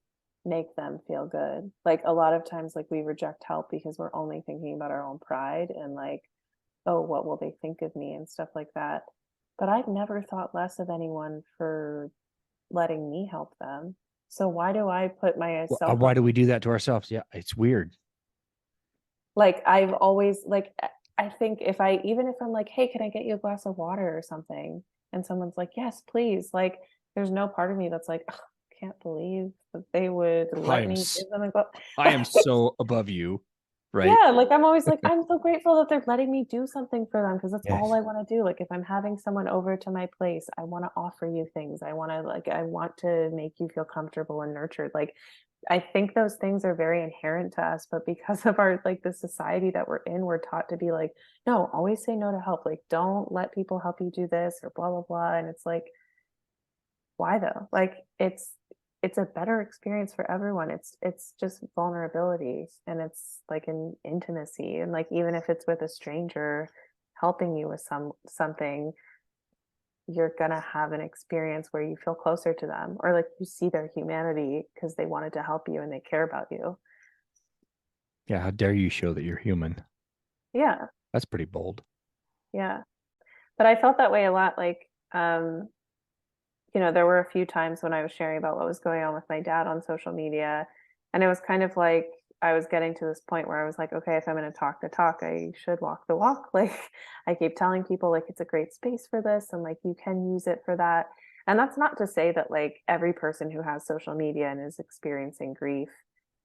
make them feel good. Like a lot of times, like we reject help because we're only thinking about our own pride and like, oh, what will they think of me and stuff like that. But I've never thought less of anyone for letting me help them. So why do I put myself Why up? do we do that to ourselves? Yeah, it's weird. Like I've always like I think if I even if I'm like, "Hey, can I get you a glass of water or something?" And someone's like, "Yes, please." Like there's no part of me that's like, "Ugh, can't believe that they would I let am me give them a glass. I am so above you, right? Yeah, like I'm always like, I'm so grateful that they're letting me do something for them because that's all Yes. I want to do. Like if I'm having someone over to my place, I want to offer you things. I want to make you feel comfortable and nurtured. Like I think those things are very inherent to us, but because of our like the society that we're in, we're taught to be like, no, always say no to help. Like don't let people help you do this or blah blah blah. And it's like, why though? Like it's a better experience for everyone. It's just vulnerability and it's like an intimacy and like even if it's with a stranger helping you with something, you're gonna have an experience where you feel closer to them or like you see their humanity because they wanted to help you and they care about you. Yeah, how dare you show that you're human? Yeah, That's pretty bold. yeah. But I felt that way a lot. Like, there were a few times when I was sharing about what was going on with my dad on social media. And it was kind of like I was getting to this point where I was like, okay, if I'm going to talk the talk, I should walk the walk. Like, I keep telling people, like, it's a great space for this and like you can use it for that. And that's not to say that like every person who has social media and is experiencing grief,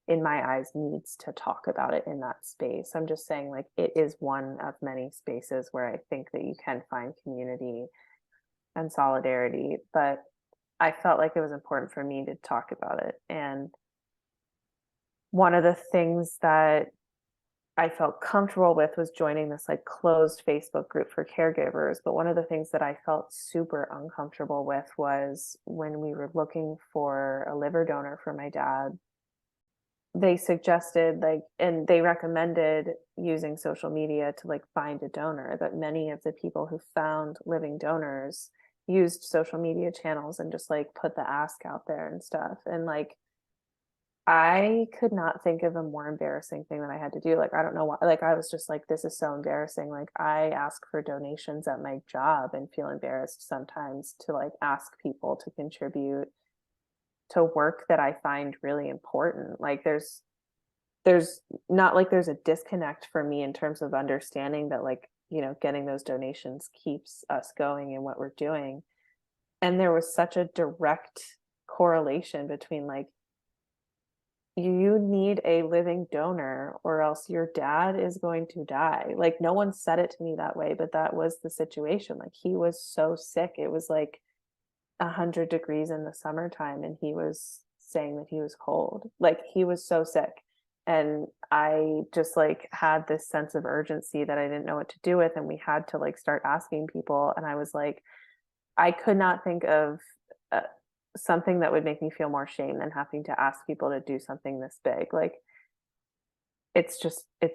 in my eyes, needs to talk about it in that space. I'm just saying, like, it is one of many spaces where I think that you can find community and solidarity. But I felt like it was important for me to talk about it. And one of the things that I felt comfortable with was joining this like closed Facebook group for caregivers. But one of the things that I felt super uncomfortable with was when we were looking for a liver donor for my dad, they suggested like and they recommended using social media to like find a donor, that many of the people who found living donors used social media channels and just like put the ask out there and stuff. And like I could not think of a more embarrassing thing that I had to do. Like I don't know why, like I was just like this is so embarrassing. Like I ask for donations at my job and feel embarrassed sometimes to like ask people to contribute to work that I find really important. Like there's not like there's a disconnect for me in terms of understanding that like getting those donations keeps us going in what we're doing. And there was such a direct correlation between like you need a living donor or else your dad is going to die. Like no one said it to me that way, but that was the situation. Like he was so sick, it was like 100 degrees in the summertime and he was saying that he was cold. Like he was so sick. And I just like had this sense of urgency that I didn't know what to do with. And we had to like start asking people. And I was like, I could not think of uh, something that would make me feel more shame than having to ask people to do something this big. Like it's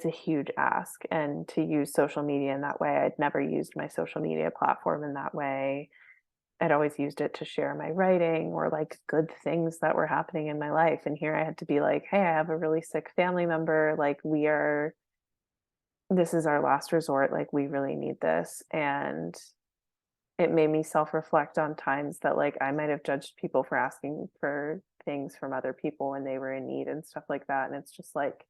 a huge ask. And to use social media in that way, I'd never used my social media platform in that way. I'd always used it to share my writing or like good things that were happening in my life. And here I had to be like, hey, I have a really sick family member. Like, this is our last resort. Like, we really need this. And it made me self reflect on times that like I might have judged people for asking for things from other people when they were in need and stuff like that. And it's just like,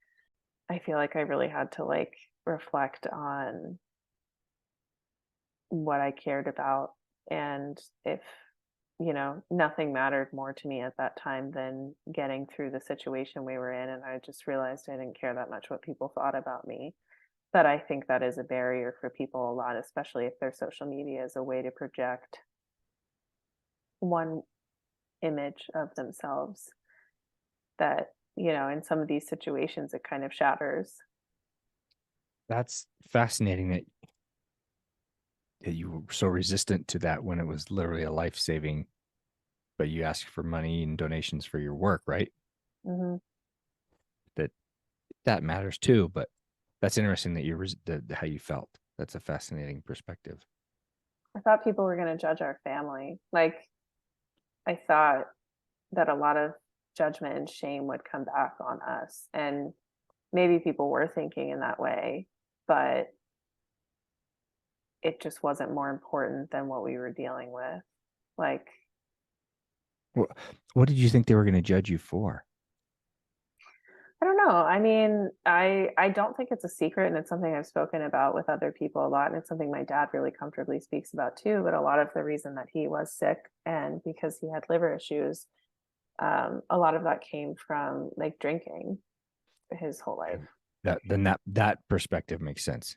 I feel like I really had to like reflect on what I cared about and if nothing mattered more to me at that time than getting through the situation we were in. And I just realized I didn't care that much what people thought about me. But I think that is a barrier for people a lot, especially if their social media is a way to project. one image of themselves that, in some of these situations, it kind of shatters. That's fascinating that you were so resistant to that when it was literally a life saving, but you asked for money and donations for your work, right? Hmm. That that matters too. But that's interesting that how you felt. That's a fascinating perspective. I thought people were going to judge our family. Like, I thought that a lot of judgment and shame would come back on us. And maybe people were thinking in that way, but it just wasn't more important than what we were dealing with. Like, What, what did you think they were going to judge you for? I don't know. I mean, I don't think it's a secret, and it's something I've spoken about with other people a lot, and it's something my dad really comfortably speaks about too. But a lot of the reason that he was sick and because he had liver issues, a lot of that came from like drinking his whole life. Okay. That perspective makes sense.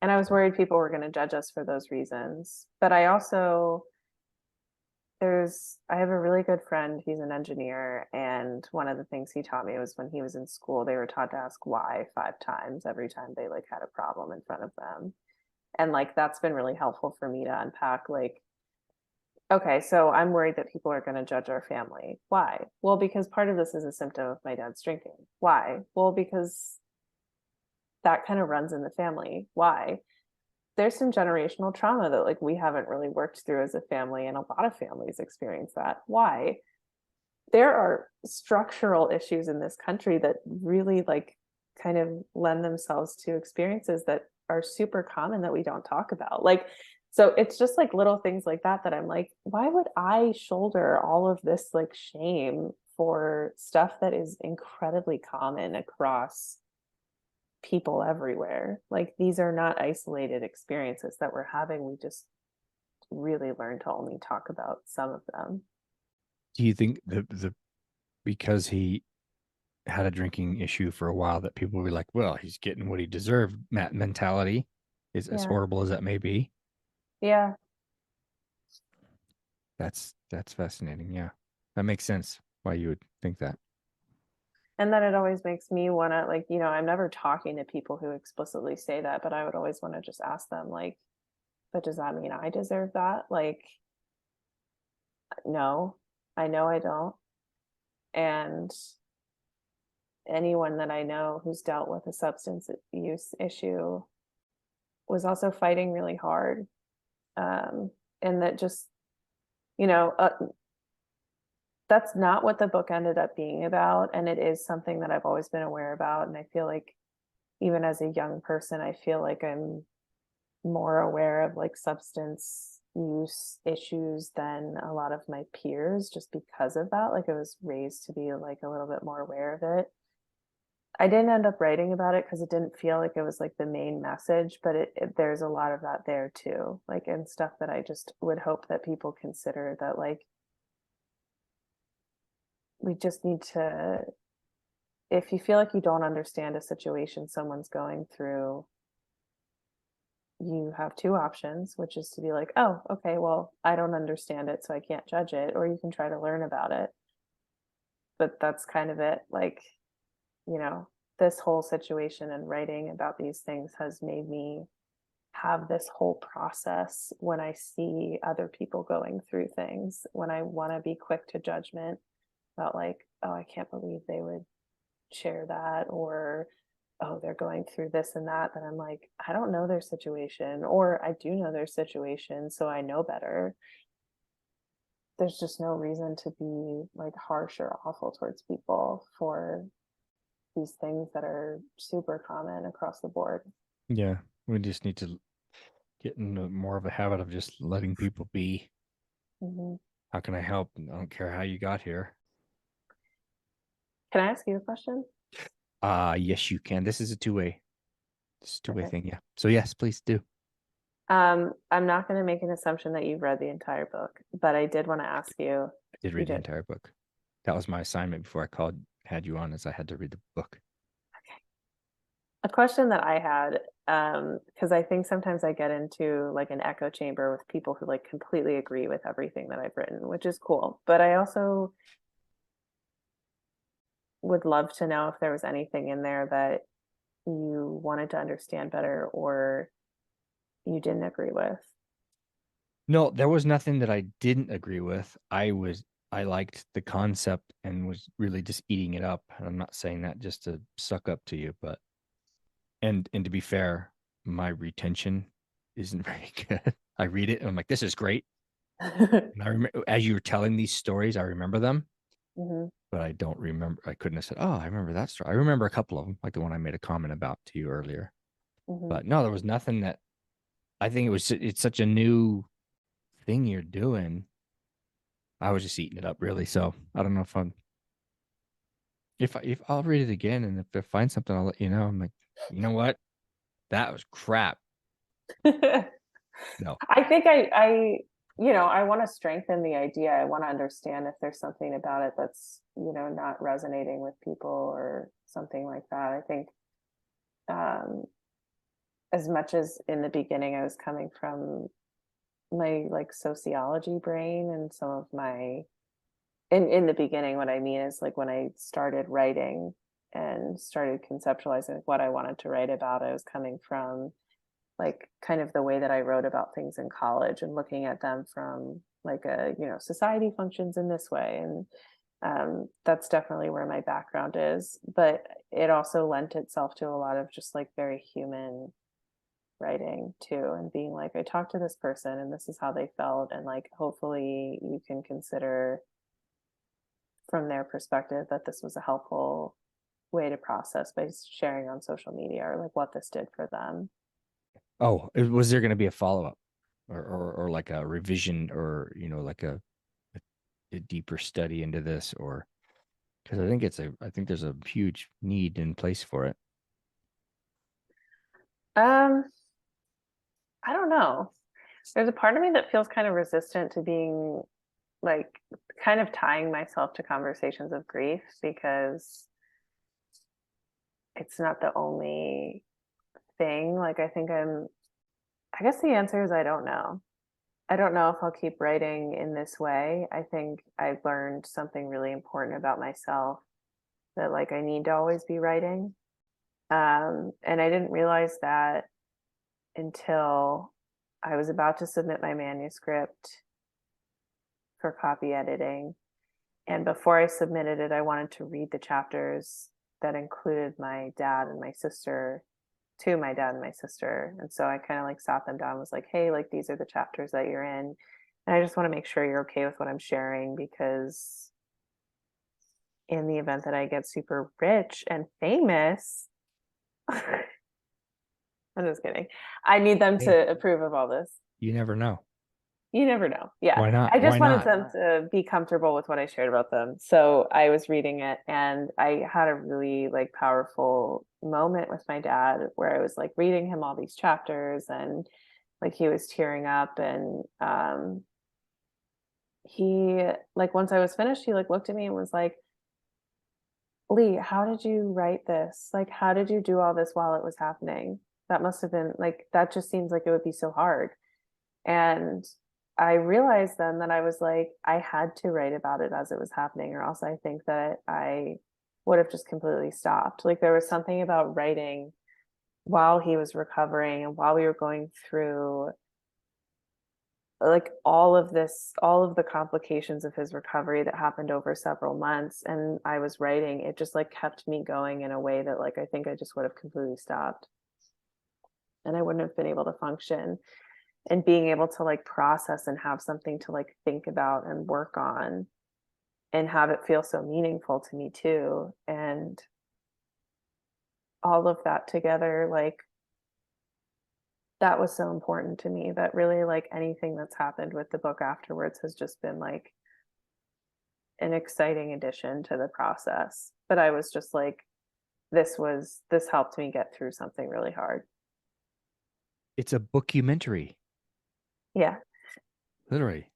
And I was worried people were going to judge us for those reasons. But I also I have a really good friend, he's an engineer, and one of the things he taught me was when he was in school, they were taught to ask why 5 times every time they like had a problem in front of them. And like that's been really helpful for me to unpack like, okay, so I'm worried that people are going to judge our family. Why? Well, because part of this is a symptom of my dad's drinking. Why? Well, because that kind of runs in the family. Why? There's some generational trauma that like we haven't really worked through as a family, and a lot of families experience that. Why? There are structural issues in this country that really like kind of lend themselves to experiences that are super common that we don't talk about. Like, so it's just like little things like that that I'm like, why would I shoulder all of this like shame for stuff that is incredibly common across people everywhere? Like, these are not isolated experiences that we're having. We just really learn to only talk about some of them. Do you think the because he had a drinking issue for a while that people were like, well, he's getting what he deserved mentality is as Yeah. horrible as that may be. Yeah. That's fascinating. Yeah. That makes sense why you would think that. And then it always makes me want to, like, I'm never talking to people who explicitly say that, but I would always want to just ask them, like, but does that mean I deserve that? Like, no, I know I don't. And anyone that I know who's dealt with a substance use issue was also fighting really hard. And that just, you know, uh, that's not what the book ended up being about. And it is something that I've always been aware about. And I feel like even as a young person, I feel like I'm more aware of like substance use issues than a lot of my peers just because of that. Like I was raised to be like a little bit more aware of it. I didn't end up writing about it because it didn't feel like it was like the main message, but there's a lot of that there too. Like and stuff that I just would hope that people consider that like we just need to, if you feel like you don't understand a situation someone's going through, you have two options, which is to be like, oh, okay, well, I don't understand it, so I can't judge it, or you can try to learn about it. But that's kind of it. Like, you know, this whole situation and writing about these things has made me have this whole process when I see other people going through things, when I want to be quick to judgment about, like, oh, I can't believe they would share that, or oh, they're going through this and that, then I'm like, I don't know their situation, or I do know their situation, so I know better. There's just no reason to be like harsh or awful towards people for these things that are super common across the board. Yeah. We just need to get into more of a habit of just letting people be. Hmm. How can I help? I don't care how you got here. Can I ask you a question? Yes, you can. This is a two-way. It's a two-way Perfect. thing. Yeah. So yes, please do. I'm not going to make an assumption that you've read the entire book, but I did want to ask you. I did You read the did. entire book. That was my assignment before I had you on, is I had to read the book. A question that I had, Because I think sometimes I get into like an echo chamber with people who like completely agree with everything that I've written, which is cool. But I also would love to know if there was anything in there that you wanted to understand better or you didn't agree with. No, there was nothing that I didn't agree with. I liked the concept and was really just eating it up. And I'm not saying that just to suck up to you, but and to be fair, my retention isn't very good. I read it and I'm like, this is great. And I remember as you were telling these stories, I remember them, Hmm. but I don't remember. I couldn't have said, oh, I remember that story. I remember a couple of them, like the one I made a comment about to you earlier. Hmm. But no, there was nothing that I think it's such a new thing you're doing. I was just eating it up really. So I don't know if I'll read it again and if I find something, I'll let you know. I'm like, you know what? That was crap. No. I think I want to strengthen the idea. I want to understand if there's something about it that's, not resonating with people or something like that. I think um, as much as in the beginning I was coming from my like sociology brain and some of my in the beginning, what I mean is like when I started writing and started conceptualizing like, what I wanted to write about, I was coming from like kind of the way that I wrote about things in college and looking at them from like society functions in this way. And that's definitely where my background is. But it also lent itself to a lot of just like very human writing too, and being like, I talked to this person and this is how they felt. And like, hopefully you can consider from their perspective that this was a helpful way to process by sharing on social media or like what this did for them. Oh, was there going to be a follow up or like a revision or, like a deeper study into this or because I think there's a huge need in place for it. Um, I don't know. There's a part of me that feels kind of resistant to being like kind of tying myself to conversations of grief because it's not the only thing. Like I guess the answer is I don't know. I don't know if I'll keep writing in this way. I think I've learned something really important about myself that like I need to always be writing. And I didn't realize that until I was about to submit my manuscript for copy editing. And before I submitted it, I wanted to read the chapters that included my dad and my sister to my dad and my sister. And so I kind of like sat them down and was like, hey, like these are the chapters that you're in. And I just want to make sure you're okay with what I'm sharing because in the event that I get super rich and famous, I'm just kidding. I need them Hey, to approve of all this. you never know. You never know. Yeah. Why not? I just Why wanted not? them to be comfortable with what I shared about them. So I was reading it and I had a really like powerful moment with my dad where I was like reading him all these chapters and like he was tearing up and he like once I was finished, he like looked at me and was like, Lee, how did you write this? Like, how did you do all this while it was happening? That must have been like, that just seems like it would be so hard. And I realized then that I was like, I had to write about it as it was happening, or else I think that I would have just completely stopped. Like, there was something about writing while he was recovering and while we were going through like all of the complications of his recovery that happened over several months. And I was writing, it just like kept me going in a way that like I think I just would have completely stopped and I wouldn't have been able to function and being able to like process and have something to like think about and work on and have it feel so meaningful to me too. And all of that together, like that was so important to me that really like anything that's happened with the book afterwards has just been like an exciting addition to the process. But I was just like, this helped me get through something really hard. It's a bookumentary, Yeah. literally.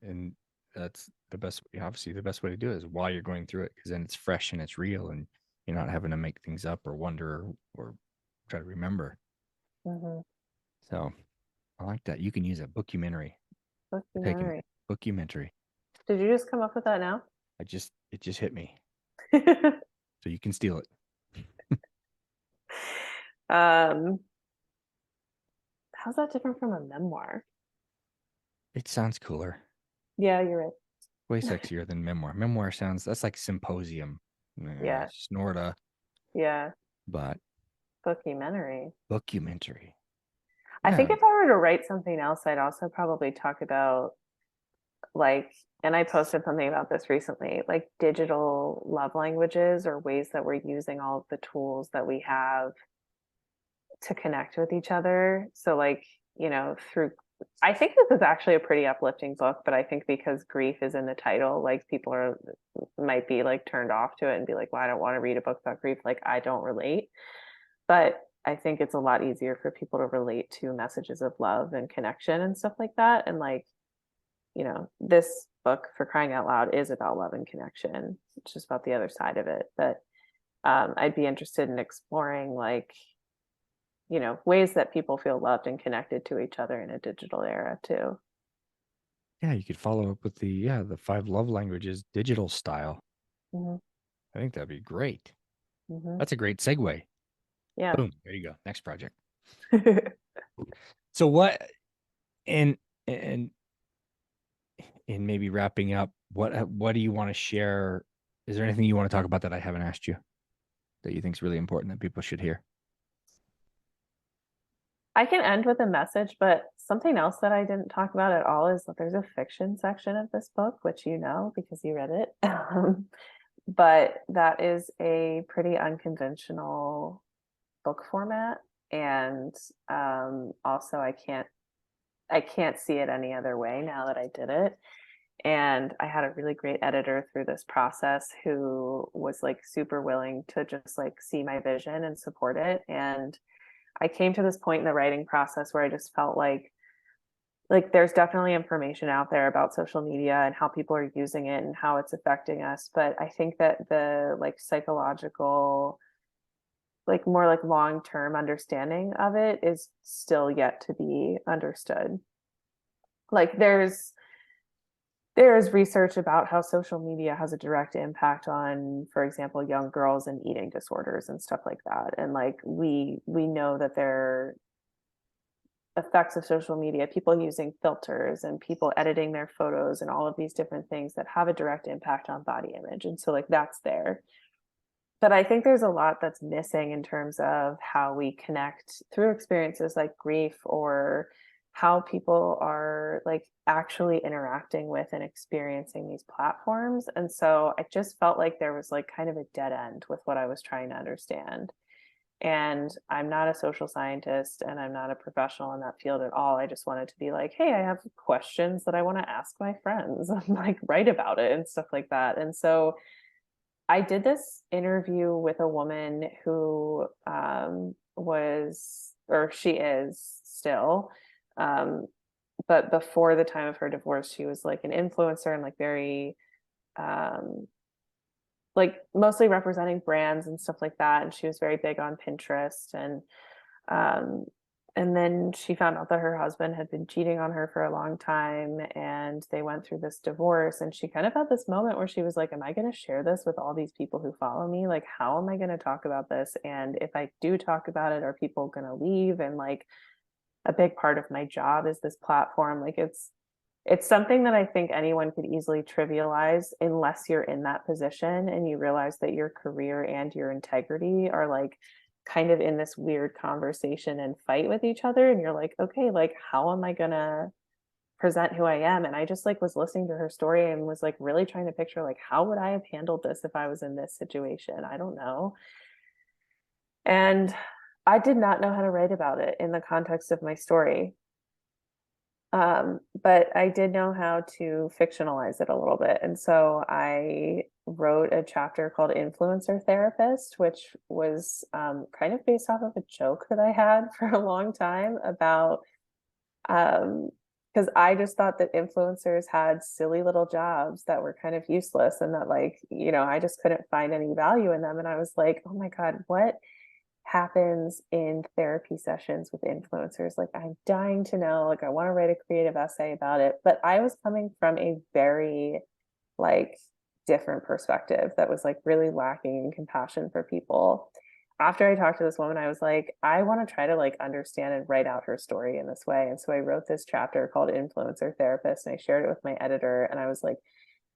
And that's the best, obviously, the best way to do it is while you're going through it, because then it's fresh and it's real and you're not having to make things up or wonder or try to remember. Hmm. So I like that. You can use a bookumentary. We're taking Documentary. bookumentary. Did you just come up with that now? It just hit me. So you can steal it. um, how's that different from a memoir? It sounds cooler. Yeah, you're Way right. sexier than memoir. Memoir sounds that's like symposium. Yeah, Snorta, yeah. but Documentary. bookumentary. I think Yeah. if I were to write something else, I'd also probably talk about like, and I posted something about this recently, like digital love languages or ways that we're using all of the tools that we have to connect with each other. So, like, through, I think this is actually a pretty uplifting book, but I think because grief is in the title, like people might be like turned off to it and be like, well, I don't want to read a book about grief. Like, I don't relate. But I think it's a lot easier for people to relate to messages of love and connection and stuff like that. And like, this book, for crying out loud, is about love and connection. It's just about the other side of it. But I'd be interested in exploring like, ways that people feel loved and connected to each other in a digital era too. Yeah, you could follow up with the five love languages digital style. Hmm. I think that'd be great. Hmm. That's a great segue. Yeah. Boom. There you go. Next project. So what and and in maybe wrapping up, what do you want to share? Is there anything you want to talk about that I haven't asked you that you think is really important that people should hear? I can end with a message, but something else that I didn't talk about at all is that there's a fiction section of this book, which you know because you read it. But that is a pretty unconventional book format. And also I can't see it any other way now that I did it. And I had a really great editor through this process who was like super willing to just like see my vision and support it. And I came to this point in the writing process where I just felt like there's definitely information out there about social media and how people are using it and how it's affecting us. But I think that the like psychological, like more like long-term understanding of it is still yet to be understood. Like there is research about how social media has a direct impact on, for example, young girls and eating disorders and stuff like that. And like we know that there are effects of social media, people using filters and people editing their photos and all of these different things that have a direct impact on body image. And so like that's there. But I think there's a lot that's missing in terms of how we connect through experiences like grief or how people are like actually interacting with and experiencing these platforms. And so I just felt like there was like kind of a dead end with what I was trying to understand. And I'm not a social scientist and I'm not a professional in that field at all. I just wanted to be like, hey, I have questions that I want to ask my friends and like write about it and stuff like that. And so I did this interview with a woman who was, or she is still, um, but before the time of her divorce, she was like an influencer and like very, um, like mostly representing brands and stuff like that. And she was very big on Pinterest um, and then she found out that her husband had been cheating on her for a long time and they went through this divorce. And she kind of had this moment where she was like, am I going to share this with all these people who follow me? Like, how am I going to talk about this? And if I do talk about it, are people going to leave? And like, a big part of my job is this platform. Like, it's something that I think anyone could easily trivialize unless you're in that position and you realize that your career and your integrity are like kind of in this weird conversation and fight with each other. And you're like, okay, like, how am I going to present who I am? And I just like was listening to her story and was like really trying to picture, like, how would I have handled this if I was in this situation? I don't know. And I did not know how to write about it in the context of my story. But I did know how to fictionalize it a little bit. And so I wrote a chapter called Influencer Therapist, which was kind of based off of a joke that I had for a long time about, because I just thought that influencers had silly little jobs that were kind of useless and that, like, I just couldn't find any value in them. And I was like, oh my God, what happens in therapy sessions with influencers. Like, I'm dying to know, like, I want to write a creative essay about it. But I was coming from a very like different perspective that was like really lacking in compassion for people. After I talked to this woman, I was like, I want to try to like understand and write out her story in this way. And so I wrote this chapter called Influencer Therapist, and I shared it with my editor. And I was like,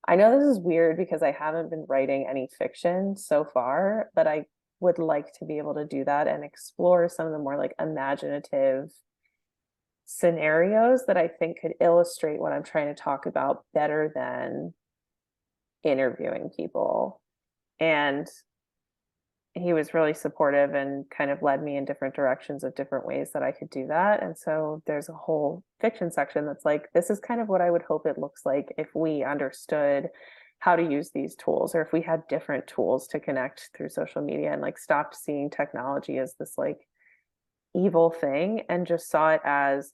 I know this is weird because I haven't been writing any fiction so far, but I would like to be able to do that and explore some of the more like imaginative scenarios that I think could illustrate what I'm trying to talk about better than interviewing people. And he was really supportive and kind of led me in different directions of different ways that I could do that. And so there's a whole fiction section that's like, this is kind of what I would hope it looks like if we understood how to use these tools, or if we had different tools to connect through social media and like stopped seeing technology as this like evil thing and just saw it as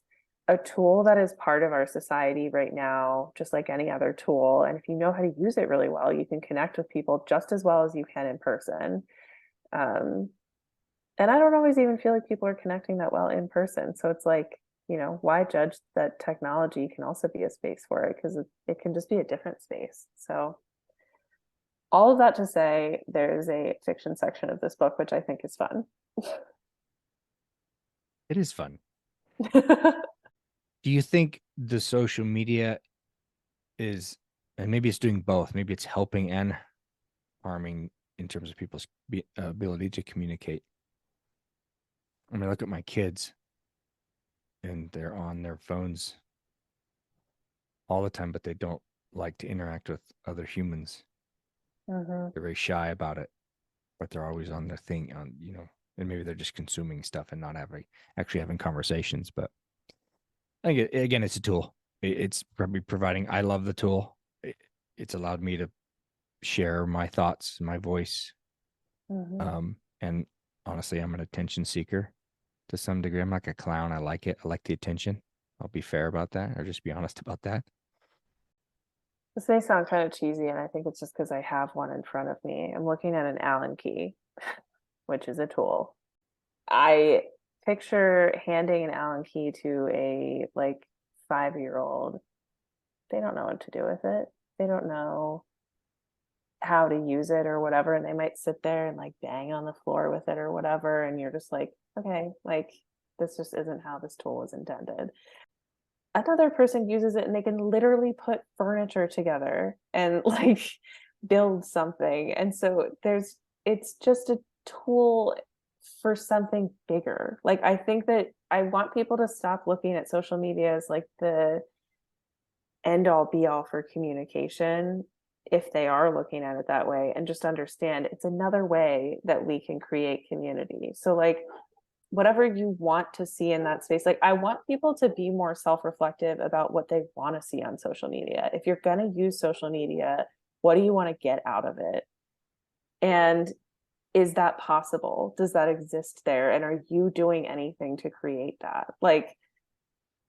a tool that is part of our society right now, just like any other tool. And if you know how to use it really well, you can connect with people just as well as you can in person. Um, and I don't always even feel like people are connecting that well in person. So it's like, why judge that technology can also be a space for it? Because it can just be a different space. So all of that to say, there's a fiction section of this book, which I think is fun. It is fun. Do you think the social media is, and maybe it's doing both, maybe it's helping and harming in terms of people's ability to communicate? I mean, look at my kids, and they're on their phones all the time, but they don't like to interact with other humans. Mhm. They're very shy about it, but they're always on their thing on, and maybe they're just consuming stuff and not actually having conversations. But I think again, it's a tool. It's probably providing. I love the tool. It's allowed me to share my thoughts, my voice. Mhm. And honestly, I'm an attention seeker to some degree. I'm like a clown. I like it. I like the attention. I'll be fair about that, or just be honest about that. This may sound kind of cheesy, and I think it's just because I have one in front of me. I'm looking at an Allen key, which is a tool. I picture handing an Allen key to a like 5-year-old. They don't know what to do with it. They don't know how to use it or whatever. And they might sit there and like bang on the floor with it or whatever. And you're just like, okay, like this just isn't how this tool was intended. Another person uses it and they can literally put furniture together and like build something. And so it's just a tool for something bigger. Like, I think that I want people to stop looking at social media as like the end all be all for communication, if they are looking at it that way, and just understand it's another way that we can create community. So like, whatever you want to see in that space, like, I want people to be more self-reflective about what they want to see on social media. If you're going to use social media, what do you want to get out of it? And is that possible? Does that exist there? And are you doing anything to create that? Like,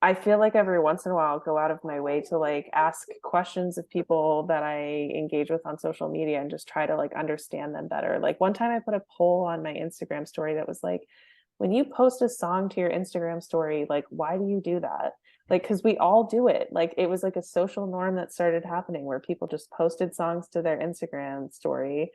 I feel like every once in a while I'll go out of my way to like ask questions of people that I engage with on social media and just try to like understand them better. Like, one time I put a poll on my Instagram story that was like, when you post a song to your Instagram story, like, why do you do that? Like, because we all do it. Like, it was like a social norm that started happening where people just posted songs to their Instagram story.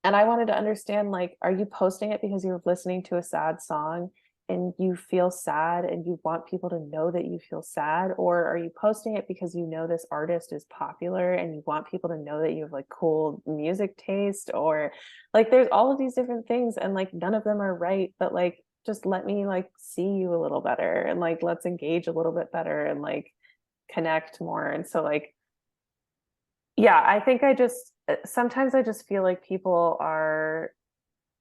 And I wanted to understand, like, are you posting it because you're listening to a sad song and you feel sad and you want people to know that you feel sad? Or are you posting it because you know this artist is popular and you want people to know that you have like cool music taste? Or like, there's all of these different things, and like none of them are right, but like, just let me like see you a little better, and like let's engage a little bit better and like connect more. And so like, yeah, I think I just sometimes I just feel like people are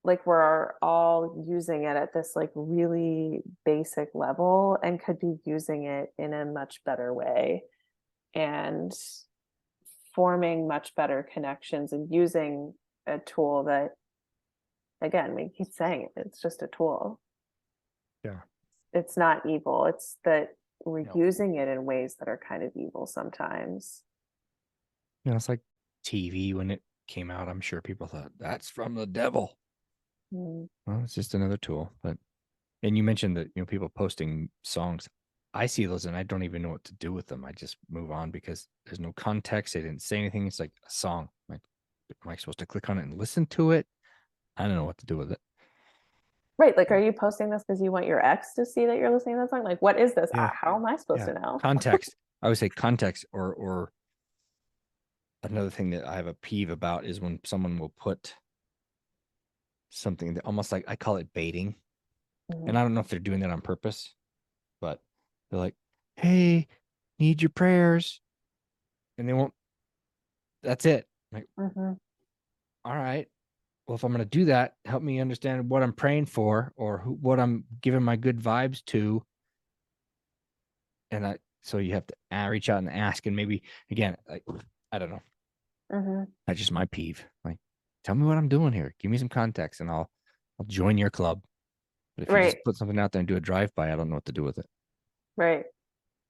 like, we're all using it at this like really basic level and could be using it in a much better way and forming much better connections and using a tool that, again, we keep saying it, it's just a tool. Yeah. It's not evil. It's that we're No. using it in ways that are kind of evil sometimes. It's like TV when it came out. I'm sure people thought that's from the devil. Mm. Well, it's just another tool. But and you mentioned that people posting songs. I see those and I don't even know what to do with them. I just move on because there's no context. They didn't say anything. It's like a song. Like, am I supposed to click on it and listen to it? I don't know what to do with it. Right. Like, are So, you posting this because you want your ex to see that you're listening to that song? Like, what is this? yeah, How am I supposed yeah. to know? Context. I would say context, or another thing that I have a peeve about is when someone will put something that almost like, I call it baiting. Mhm. And I don't know if they're doing that on purpose, but they're like, "Hey, need your prayers." And they won't, that's it. I'm like, Mhm. all right. Well, if I'm going to do that, help me understand what I'm praying for, or what I'm giving my good vibes to. So you have to reach out and ask. And maybe, again, like, I don't know. Mhm. That's just my peeve. Like, tell me what I'm doing here. Give me some context and I'll join your club. But if you Right. just put something out there and do a drive by, I don't know what to do with it. Right.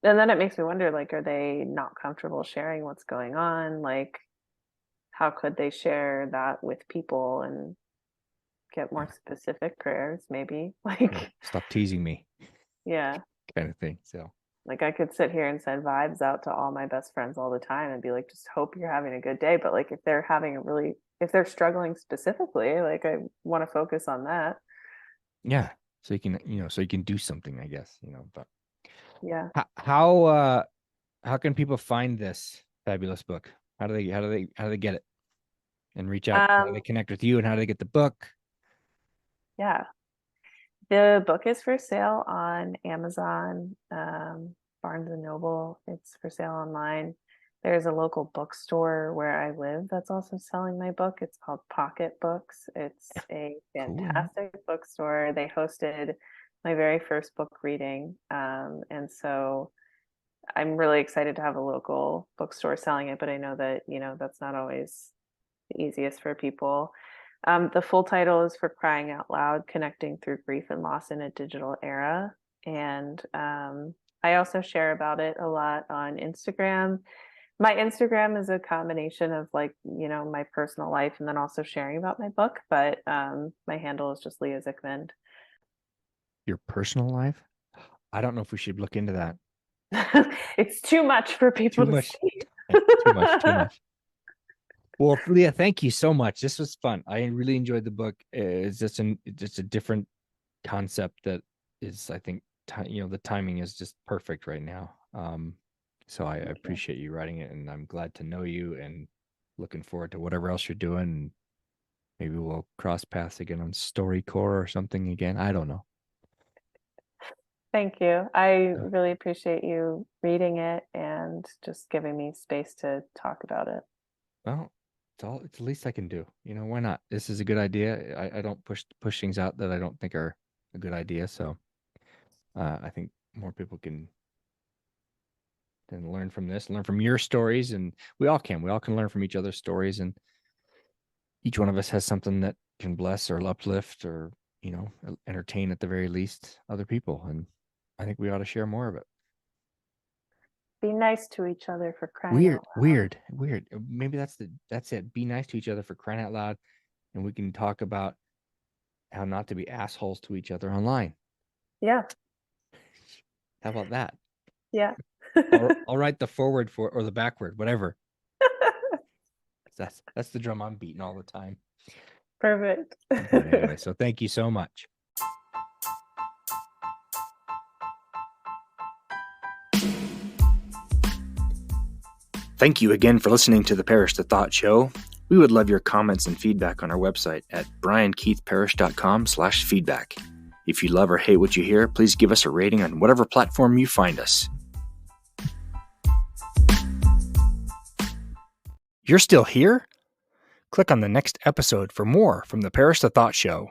And then it makes me wonder, like, are they not comfortable sharing what's going on? Like, how could they share that with people and get more Yeah. specific prayers, maybe? Yeah. Like, Stop teasing me, yeah. kind of thing. So, Like, I could sit here and send vibes out to all my best friends all the time and be like, just hope you're having a good day. But like, if they're struggling specifically, like, I want to focus on that. yeah. So you can do something, I guess, but Yeah. how can people find this fabulous book? How do they get it and reach out? How do they Um, connect with you and how do they get the book? yeah. The book is for sale on Amazon, Barnes and Noble. It's for sale online. There's a local bookstore where I live that's also selling my book. It's called Pocket Books. It's a Cool. fantastic bookstore. They hosted my very first book reading. And so I'm really excited to have a local bookstore selling it, but I know that, that's not always the easiest for people. The full title is For Crying Out Loud: Connecting Through Grief and Loss in a Digital Era. And I also share about it a lot on Instagram. My Instagram is a combination of, like, my personal life and then also sharing about my book, but my handle is just Lea Zikmund. Your personal life? I don't know if we should look into that. It's too much for Too people to much. see. Too much. Too much. Well, Leah, thank you so much. This was fun. I really enjoyed the book. It's just a different concept that is, I think, the timing is just perfect right now. So I Thank you. appreciate you writing it, and I'm glad to know you, and looking forward to whatever else you're doing. And maybe we'll cross paths again on StoryCorps or something again. I don't know. Thank you. I So, really appreciate you reading it and just giving me space to talk about it. well, it's the least I can do. Why not? This is a good idea. I don't push things out that I don't think are a good idea. So I think more people can then learn from this, learn from your stories, and we all can. We all can learn from each other's stories, and each one of us has something that can bless or uplift or entertain at the very least other people, and I think we ought to share more of it. Be nice to each other, for crying Weird, out loud. weird, weird. Maybe that's it. Be nice to each other, for crying out loud, and we can talk about how not to be assholes to each other online. Yeah. How about that? Yeah. I'll write the forward for, or the backward, whatever. That's the drum I'm beating all the time. Perfect. But anyway, so thank you so much. Thank you again for listening to the Parish to Thought Show. We would love your comments and feedback on our website at briankeithparish.com/feedback. If you love or hate what you hear, please give us a rating on whatever platform you find us. You're still here? Click on the next episode for more from the Parish to Thought Show.